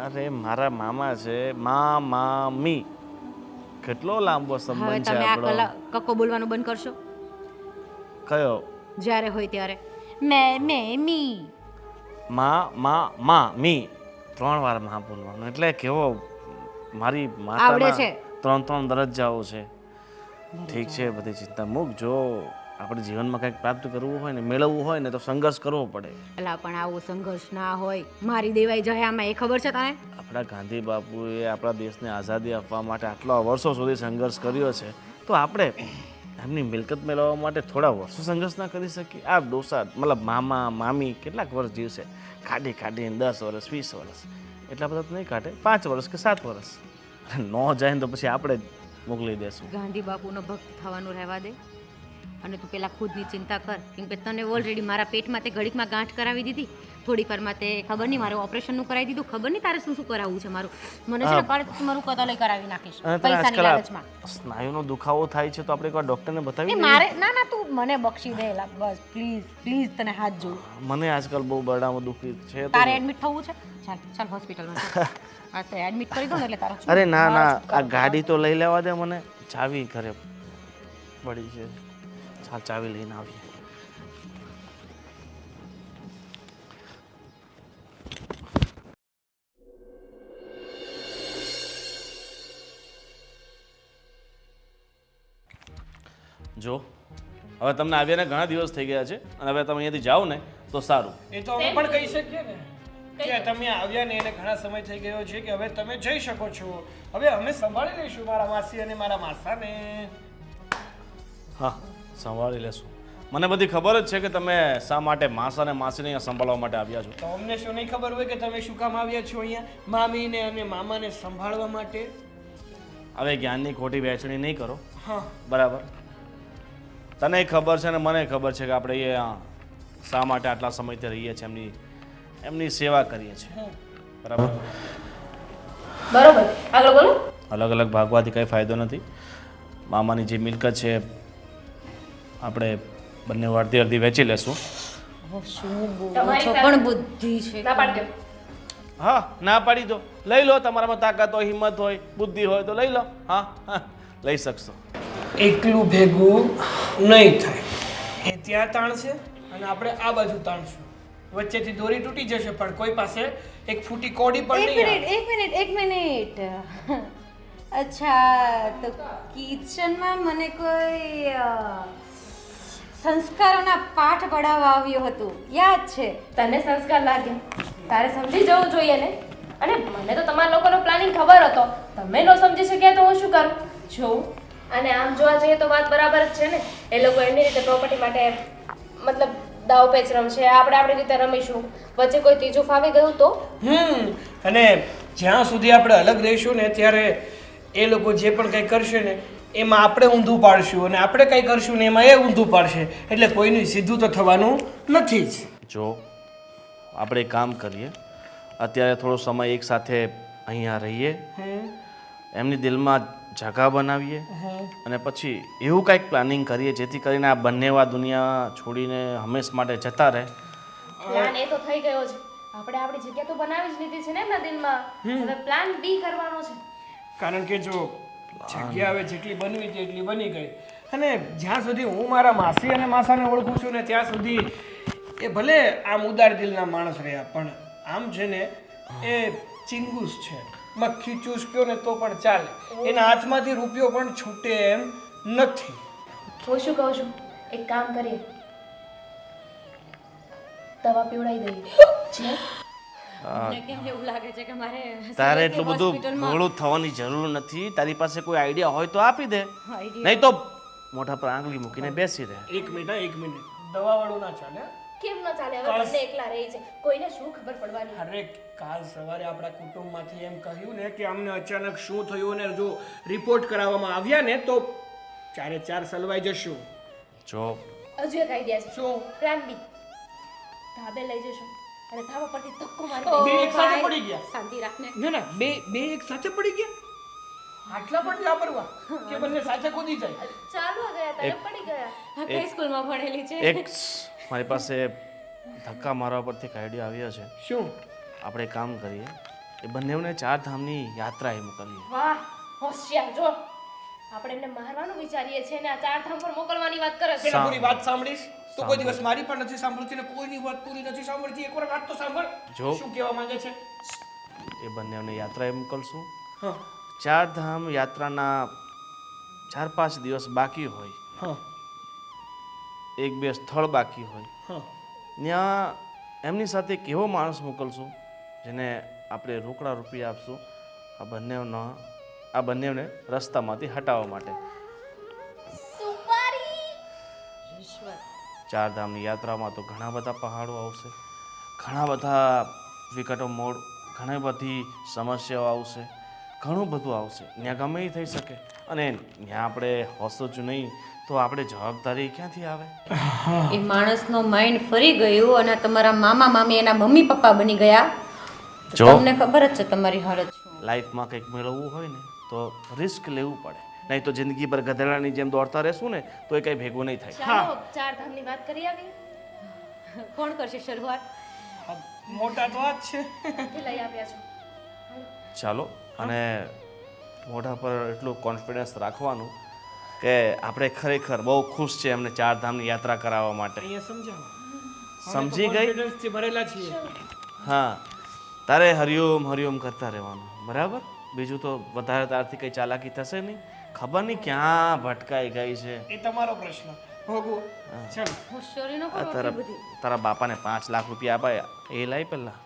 અરે મારા મામા છે, મામી કેટલો લાંબો હવે સંબંધ છે તમે આ આપણો. કક્કો બોલવાનું બંધ કરશો કયો? જ્યારે હોય ત્યારે મે મી. મી 3 વાર માં બોલવાનું, એટલે કેવો મારી આવડે માતાના છે. 3 દરજ્જાઓ છે. ઠીક છે, બધી ચિંતા મૂક. જો આપણે જીવનમાં કંઈક પ્રાપ્ત કરવું હોય ને મેળવવું હોય ને તો સંઘર્ષ કરવો પડે. અલા પણ આવો સંઘર્ષ ના હોય, મારી દેવાઈ જાય આમાં, એ ખબર છે તને? આપણા ગાંધી બાપુએ આપણા દેશને આઝાદી આપવા માટે આટલા વર્ષો સુધી સંઘર્ષ કર્યો છે, તો આપણે એમની મિલકત મેળવવા માટે થોડા વર્ષો સંઘર્ષ ના કરી શકીએ? આ ડોસા મતલબ મામા મામી કેટલાક વર્ષ જીવશે, કાઢીને 10 વર્ષ 20 વર્ષ, એટલા બધા તો નહીં કાઢે. 5 વર્ષ કે 7 વર્ષ ન જાય ને તો પછી આપણે જ મોકલી દેશું. ગાંધી બાપુનો ભક્ત થવાનું રહેવા દે અને તું પેલા ખુદની ચિંતા કર, કેમ કે તને ઓલરેડી મારા પેટમાં તે ઘડીકમાં ગાંઠ કરાવી દીધી, થોડીક વારમાં તે ખબર નહીં મારું ઓપરેશનનું કરાવી દીધું, ખબર નહીં તારે શું કરાવવું છે મારું. મને છે ને કાલે તું મારું કતલય કરાવી નાખીશ અને તને પૈસાની આજકાલ આ લાલચમાં. સ્નાયુનો દુખાવો થાય છે તો આપણે એકવાર ડૉક્ટરને એ બતાવી મારે ના તું મને બક્ષી દે લા, બસ પ્લીઝ તને હાથ જોઉં. મને આજકાલ બહુ બરડામાં દુખી છે તો તારે એડમિટ થવું છે? ચાલ હોસ્પિટલમાં હા તો એડમિટ કરી દો ને એટલે તારો અરે ના આ ગાડી તો લઈ લેવા દે મને, ચાવી ઘરે પડી છે. ચાલ ચાવી લઈને આવીએ. જો હવે તમને આવ્યાને ઘણા દિવસ થઈ ગયા છે અને હવે તમે અહીંયાથી જાઓ ને તો સારું. એ તો અમે પણ કહી શકીએ ને કે તમે આવ્યા ને એને ઘણા સમય થઈ ગયો છે કે હવે તમે જઈ શકો છો. હવે અમે સંભાળી લઈશું મારા માસી અને મારા માસાને. હા સંભાળી લેશું. મને બધી ખબર જ છે કે તમે શા માટે માસા અને માસીને અહીંયા સંભાળવા માટે આવ્યા છો. તો અમને શું નહીં ખબર હોય કે તમે શું કામ આવ્યા છો અહીંયા મામીને અને મામાને સંભાળવા માટે? હવે જ્ઞાનની ખોટી વહેંચણી નહીં કરો, હા બરાબર? તને ખબર છે ને મને ખબર છે કે આપણે અહીંયા શા માટે આટલા સમયથી રહીએ છીએ, એમની સેવા કરીએ છીએ, બરાબર. બરોબર, આગળ બોલો. અલગ અલગ ભાગવાથી કંઈ ફાયદો નથી. મામાની જે મિલકત છે આપણે બંને અડધી અડધી વેચી લેશું. શું બોલો તમારી છો સાથે- પણ બુદ્ધિ છે ના પાડી દો. હા, ના પાડી દો, લઈ લો. તમારામાં તાકાત હોય, હિંમત હોય, બુદ્ધિ હોય તો લઈ લો. હા હા, લઈ શકશો. એકલું ભેગું નહીં થાય. એ ત્યાં તાણશે અને આપણે આ બાજુ તાણશું. વચ્ચેથી દોરી તૂટી જશે પણ કોઈ પાસે એક ફૂટી કોડી પણ નહીં આવે. એક મિનિટ અચ્છા, તો કિચનમાં મને કોઈ સંસ્કારોના પાઠ પઢાવવા આવ્યું હતું, યાદ છે? તને સંસ્કાર લાગ્યા, તારે સમજી જવું જોઈએ ને. અને મને તો તમારા લોકોનો પ્લાનિંગ ખબર હતો, તમે ન સમજી શક્યા તો હું શું કરું? જોઉં. અને આમ જોવા જઈએ તો વાત બરાબર જ છે ને. એ લોકો એમની રીતે પ્રોપર્ટી માટે મતલબ દાવ પેચ રમશે, આપણે આપણી રીતે રમીશું. વચ્ચે કોઈ ત્રીજું ફાવી ગયું તો? અને જ્યાં સુધી આપણે અલગ રહીશું ને ત્યારે એ લોકો જે પણ કંઈ કરશે ને એમાં આપણે ઊંધું પાડશું અને આપણે કંઈ કરશું ને એમાં એ ઊંધું પાડશે. એટલે કોઈનું સીધું તો થવાનું નથી જ. જો આપણે એક કામ કરીએ, અત્યારે થોડો સમય એક સાથે અહીંયા રહીએ, એમની દિલમાં જગા બનાવીએ અને પછી એવું કંઈક પ્લાનિંગ કરીએ જેથી કરીને આ બંનેવા દુનિયા છોડીને હંમેશ માટે જતા રહે. પ્લાન એ તો થઈ ગયો છે. આપણે આપણી જગ્યા તો બનાવી જ લીધી છે ને એમના દિલમાં. હવે પ્લાન બી કરવાનો છે. કારણ કે જો જગ્યા હવે જેટલી બનવી હતી એટલી બની ગઈ. અને જ્યાં સુધી હું મારા માસી અને માસાને ઓળખું છું ને ત્યાં સુધી એ ભલે આમ ઉદાર દિલના માણસ રહ્યા પણ આમ છે ને એ ચિંગુસ છે. મક્ખી ચૂસક્યો ને તો પણ ચાલે. એના હાથમાંથી રૂપિયો પણ છૂટે એમ નથી. હું શું કહું છું, એક કામ કરીએ, દવા પીવડાવી દઈએ. છે મને કેમ એવું લાગે છે કે મારે તારે એટલું બધું ભોળું થવાની જરૂર નથી. તારી પાસે કોઈ આઈડિયા હોય તો આપી દે, નહીં તો મોઢા પર આંગળી મૂકીને બેસી રહે. એક મિનિટ દવાવાળું ના ચાલે. કેમ ન ચાલે? હવે બંને એકલા રહી છે, કોઈને શું ખબર પડવાની? અરે કાલ સવારે આપણા કુટુંબમાંથી એમ કહ્યું ને કે અમને અચાનક શું થયું અને જો રિપોર્ટ કરાવવામાં આવ્યા ને તો ચારે ચાર સલવાઈ જશું. જો હજુ એક આઈડિયા છે. શું? પ્લાન બી. ધાબે લઈ જશું અને ધાબા પરથી ધક્કો મારી બે દઈશું. એક સાથે પડી ગયા. શાંતિ રાખને. ના બે એક સાથે પડી ગયા. આટલા પણ લાપરવા કે બંને સાથે કૂદી જાય. ચાલુ ગયા તને પડી ગયા. આ કઈ સ્કૂલમાં ભણેલી છે? એક મારી પાસે ધક્કા મારવા પરથી એક આઈડિયા આવ્યો છે. શું? આપણે એક કામ કરીએ, એ બંનેઓને 4 ધામની યાત્રાએ મોકલીએ. વાહ, હોશિયાર. જો આપણે એમને મારવાનું વિચારીએ છીએ ને આ 4 ધામ પર મોકલવાની વાત કરે છે. પેલા પૂરી વાત સાંભળીશ તો કોઈ દિવસ મારી પણ નથી સાંભળતી ને કોઈની વાત પૂરી નથી સાંભળતી. એકવાર વાત તો સાંભળ. જો. શું કહેવા માંગે છે? એ બંનેઓને યાત્રાએ મોકલશું. હા 4 ધામ યાત્રાના 4-5 દિવસ બાકી હોય, હા 1-2 સ્થળ બાકી હોય, હા ત્યાં એમની સાથે એક એવો માણસ મોકલશું જેને આપણે રોકડા રૂપિયા આપશું આ બંનેઓને રસ્તામાંથી હટાવવા માટે. ચાર ધામની યાત્રામાં તો ઘણા બધા પહાડો આવશે, ઘણા બધા વિકટો મોડ, ઘણી બધી સમસ્યાઓ આવશે, ઘણું બધું આવશે. ત્યાં ગમે એ થઈ શકે અને ત્યાં આપણે હોશું જ નહીં તો આપણે જવાબદારી ક્યાંથી આવે? એ માણસનો માઇન્ડ ફરી ગયું અને તમારા મામા મામી એના મમ્મી પપ્પા બની ગયા. જો. તમને ખબર જ છે તમારી હાલત શું. લાઈફમાં કંઈક મેળવવું હોય ને તો રિસ્ક લેવું પડે, નહીં તો જિંદગી પર ગધેડાની જેમ દોડતા રહેશું ને તો એ કંઈ ભેગું નહીં થાય. ચાલો 4 ધામની વાત કરી આવી. કોણ કરશે શરૂઆત? મોટા તો આ જ છે. લઈ આવ્યા છો. ચાલો. અને મોઢા પર એટલું કોન્ફિડન્સ રાખવાનું કે આપણે ખરેખર બહુ ખુશ છે એમને 4 ધામની યાત્રા કરાવવા માટે. અહીંયા સમજાવો. સમજી ગઈ? કોન્ફિડન્સ થી ભરેલા છીએ. હા, તારે હરિઓમ હરિઓમ કરતા રહેવાનું, બરાબર? બીજું તો વધારે તારથી કંઈ ચાલાકી થશે નહીં. ખબર નહીં ક્યાં ભટકાઈ ગઈ છે. એ તમારો પ્રશ્ન. ભોગવો. ચાલો. હોશિયારી નો આ કરો તારા આટલી બધી. તારા બાપાને 5 લાખ રૂપિયા આપાયા એ લાઈ પહેલા.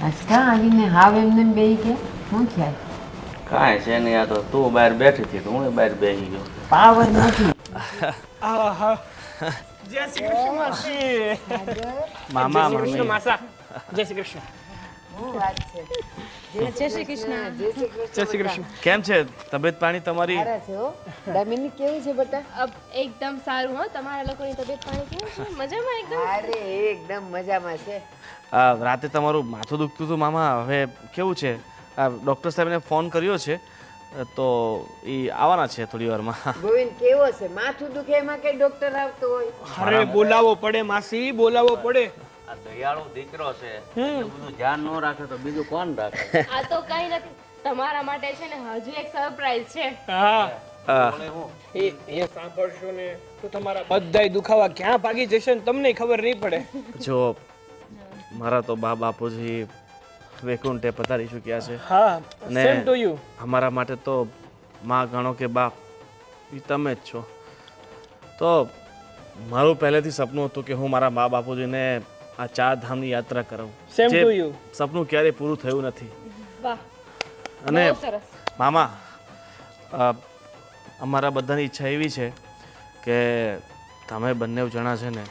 આજકા આવીને હાવ એમને બેહી ગયા. શું થયા? કાંઈ છે નહીં, આ તો તું બહાર બેઠી હતી તો હું બહાર બેસી ગયો. પાવર નથી. આહા. જય શ્રી કૃષ્ણ માસી. મામા જય શ્રી કૃષ્ણ મામી માસા. જય શ્રી કૃષ્ણ. શું વાત છે? જય શ્રી કૃષ્ણ. જય શ્રી કૃષ્ણ. જય શ્રી કૃષ્ણ. કેમ છે તબિયત પાણી તમારી? સારા છે હો. દામિની કેવું છે બેટા? એકદમ સારું હો. તમારા લોકોની તબિયત પાણી કેવું છે? મજામાં એકદમ? અરે એકદમ મજામાં છે. રાતે તમારું માથું દુખતું હતું મામા, હવે કેવું છે? ડૉક્ટર સાહેબને ફોન કર્યો છે તો એ આવવાના છે થોડી વારમાં. ગોવિંદ કેવો છે? માથું દુખે એમાં કઈ ડોક્ટર આવતો હોય? અરે બોલાવવો પડે માસી, બોલાવવો પડે. આ દયાળુ દીકરો છે એટલું બધું ધ્યાન ન રાખે તો બીજું કોણ રાખે? આ તો કઈ નથી. તમારા માટે છે ને હજુ એક સરપ્રાઈઝ છે. હા બોલે હું? એ સાંભળશો ને તો તમારા બધાય દુખાવા ક્યાં ભાગી જશે ને તમને ખબર નહીં પડે. જો મારા તો બા બાપુજી વૈકુંઠે પધારી ચૂક્યા છે હા, અને સેમ ટુ યુ. અમારા માટે તો માં ગણો કે બાપ એ તમે જ છો. તો મારું પહેલેથી સપનું હતું કે હું મારા મા બાપુજીને આ 4 ધામની યાત્રા કરાવું. Same જે to you. સપનું ક્યારેય પૂરું થયું નથી. વાહ, અને બહુ સરસ. મામા અમારા બધાની ઈચ્છા એવી છે કે તમે બંને જણા છે ને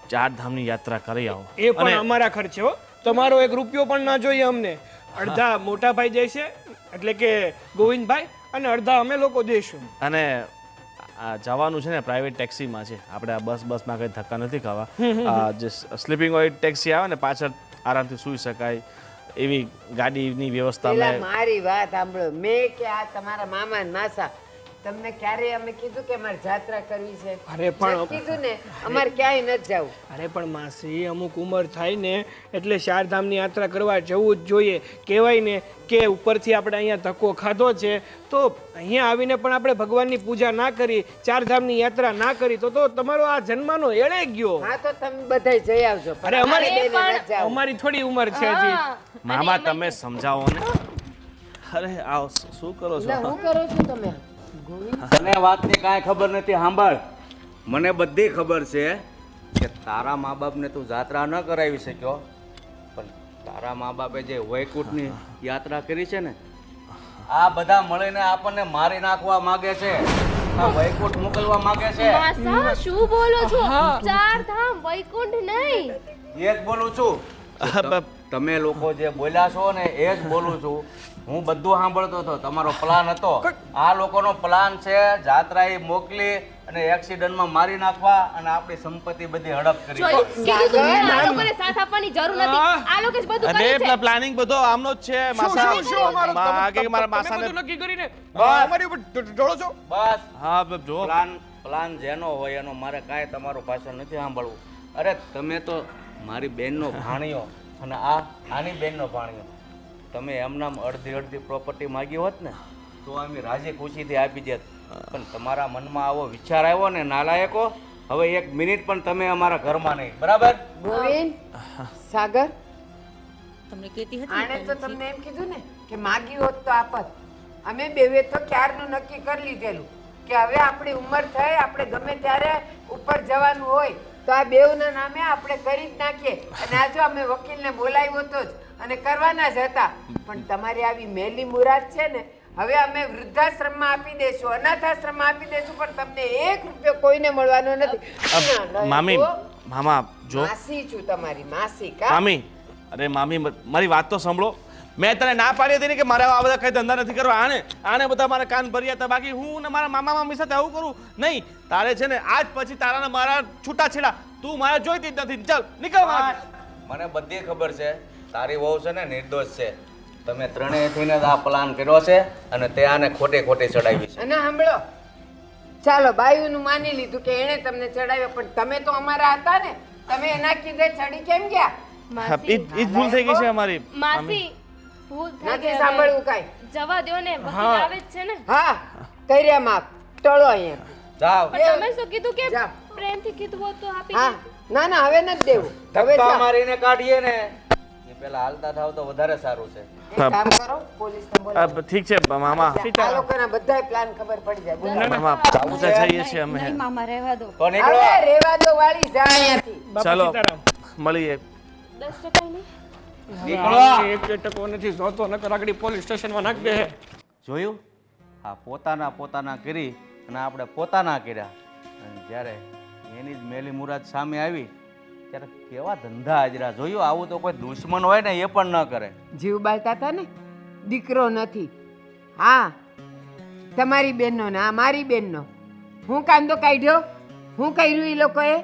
4 ધામની યાત્રા કરી આવો. એ પણ અમારા ખર્ચે હો. તમારો 1 રૂપિયો પણ ના જોઈએ અમને. અડધા મોટા ભાઈ જશે એટલે કે ગોવિંદભાઈ, અને અડધા અમે લોકો દઈશું. અને આ જવાનું છે ને પ્રાઇવેટ ટેક્સીમાં છે. આપણે આ બસમાં કંઈ ધક્કા નથી ખાવા. જે સ્લીપિંગ હોય ટેક્સી આવે ને, પાછળ આરામથી સૂઈ શકાય એવી ગાડીની વ્યવસ્થા પેલા મેં. મારી વાત સાંભળો. મેં કે આ તમારા મામા ને માસા તમને ક્યારે અમે કીધું કે અમારે જાત્રા કરવી છે? અરે પણ નથી કીધું ને અમારે ક્યાંય નથી જવું. અરે પણ માસી, અમુક ઉંમર થાય ને એટલે 4 ધામની યાત્રા કરવા જવું જ જોઈએ. કહેવાય ને કે ઉપરથી આપણે અહીંયા ધક્કો ખાધો છે તો અહીંયા આવીને પણ આપણે ભગવાનની પૂજા ના કરી, 4 ધામની યાત્રા ના કરી તો તમારો આ જન્મનો એળે ગયો. હા તો તમે બધાય જઈ આવજો. પણ અરે અમારી બેને નથી જવું. અમારી થોડી ઉંમર છે હજી. હા. મામા તમે સમજાવો ને. અરે આવ શું કરો એટલે છો? હું કરો છો તમે? તને વાતની કાંઈ ખબર નથી. સાંભળ, મને બધી ખબર છે કે તારા મા બાપને તું જાત્રા ન કરાવી શક્યો, પણ તારા મા બાપે જે વૈકુંઠની યાત્રા કરી છે ને, આ બધા મળીને આપણને મારી નાખવા માંગે છે. આ વૈકુંઠ મોકલવા માંગે છે. માસા, શું બોલો છો? 4 ધામ વૈકુંઠ નહીં. એ જ બોલું છું. તમે લોકો જે બોલ્યા છો ને એ જ બોલું છું. હું બધું સાંભળતો હતો. તમારો પ્લાન હતો. આ લોકોનો પ્લાન છે જાત્રા એ મોકલી અને એક્સિડન્ટમાં મારી નાખવા અને આપણી સંપત્તિ બધી હડપ કરી. જોયું? કીધું તું ને, આ લોકોને સાથ આપવાની જરૂર નથી. આ લોકો જ બધું કરે છે. પ્લાનિંગ બધો આમનો જ છે માસા. મારા માસાને નક્કી કરીને બસ. અમારી ઉપર ઢોળો છો. બસ હા જો પ્લાન જેનો હોય એનો મારે કાંઈ તમારું ભાષણ નથી સાંભળવું. અરે તમે તો મારી બેનનો ભાણિયો અને આની બેનનો ભાણિયો. તમે એમનામ અડધી પ્રોપર્ટી માગી હોત ને તો અમે રાજી ખુશીથી આપી દેત. પણ તમારા મનમાં આવો વિચાર આવ્યો ને નાલાયકો, હવે 1 મિનિટ પણ તમે અમારા ઘરમાં નહીં. બરાબર? ગોવિંદ, સાગર, તમને કહેતી હતી આણે તો તમને એમ કીધું ને કે માગી હોત તો આપત. અમે બેવે તો ક્યારનું નક્કી કરી લીધેલું કે હવે આપણી ઉંમર થાય, આપણે ગમે ત્યારે ઉપર જવાનું હોય તો આ બેવના નામે આપણે કરી જ નાખીએ. અને આ જો અમે વકીલને બોલાવ્યો તો જ અને કરવાના જ હતા, પણ તમારી આવી મેલી મુરાદ છે ને, હવે અમે વૃદ્ધાશ્રમમાં આપી દેશું, અનાથાશ્રમમાં આપી દેશું, પણ તમને 1 રૂપિયો કોઈને મળવાનો નથી. મામી, મામા જો માસી છું તમારી, માસી કા? મામી, અરે મામી મારી વાત તો સાંભળો. મેં તને ના પાડી હતી ને કે મારે આ બધા કઈ ધંધા નથી કરવા. આને બધા મારા કાન ભર્યા હતા. બાકી હું ને મારા મામા મામી સાથે આવું કરું નહીં. તારે છે ને આજ પછી તારા ને મારા છૂટાછેડા. તું મારે જોઈતી જ નથી. ચાલ નીકળ. મને બધી ખબર છે તારી વહુ છે ને નિર્દોષ છે. તમે ત્રણેય થઈને આ પ્લાન કર્યો છે અને તે આને ખોટે ચડાવી છે. અને સાંભળો, ચાલો બાયુનું માની લીધું કે એણે તમને ચડાવ્યો, પણ તમે તો અમારા હતા ને, તમે એના કીધે ચડી કેમ ગયા? ઈ જ ભૂલ થઈ ગઈ છે અમારી. માસી, ભૂલ થઈ નથી ગઈ. સાંભળવું કાંઈ. જવા દ્યો ને, વકીલ આવે જ છે ને. હા, કર્યા માપ, ટળો અહીંયા. જાઓ. પણ તમે શું કીધું કે જાઓ. પ્રેમથી કીધું હોત તો આપી હા, દેત. ના ના, હવે નથી દેવું. હવે ધક્કા જાઓ. મારીને કાઢીએ ને એ પેલા હાલતા થાવ તો વધારે સારું છે. એક કામ કરો, પોલીસને બોલાવો. ઠીક છે મામા. આ લોકોના બધાય પ્લાન ખબર પડી જાય. બોલાવો. મામા પૂછા જઈએ છીએ અમે. નહીં મામા રહેવા દો. તો નીકળો. હવે રેવા દો વાળી, જા અહીંયાથી. બાપા ચાલો સીતારામ. મળીએ. 10% નહીં. નીકળો. એક ટકો નથી જોતો, નકર આગળ પોલીસ સ્ટેશનમાં નાખ દે. જોયું? આ પોતાના કરી અને આપણે પોતાના કર્યા. અને જ્યારે એની જ મેલી મુરાદ સામે આવી અત્યારે કેવા ધંધા હાજરા જોયું, આવું તો કોઈ દુશ્મન હોય ને એ પણ ન કરે. જીવ બાળતા હતા ને, દીકરો નથી. હા, તમારી બેનનો ને આ મારી બેનનો. હું કાંદો કાઢ્યો, હું કર્યું એ લોકોએ?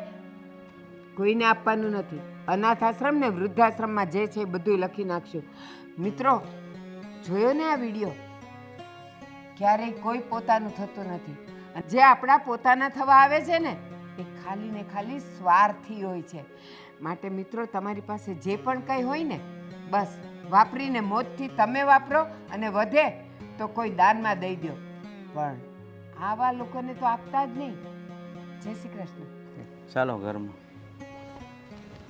કોઈને આપવાનું નથી. અનાથ આશ્રમ ને વૃદ્ધાશ્રમમાં જે છે એ બધું લખી નાખશું. મિત્રો, જોયો ને આ વિડીયો? ક્યારેય કોઈ પોતાનું થતું નથી. અને જે આપણા પોતાના થવા આવે છે ને એ ખાલી ને ખાલી સ્વાર્થી હોય છે. માટે મિત્રો, તમારી પાસે જે પણ કંઈ હોય ને બસ વાપરીને મોજથી તમે વાપરો, અને વધે તો કોઈ દાનમાં દઈ દો. પણ આવા લોકોને તો આપતા જ નહીં. જય શ્રી કૃષ્ણ. ચાલો ઘરમાં.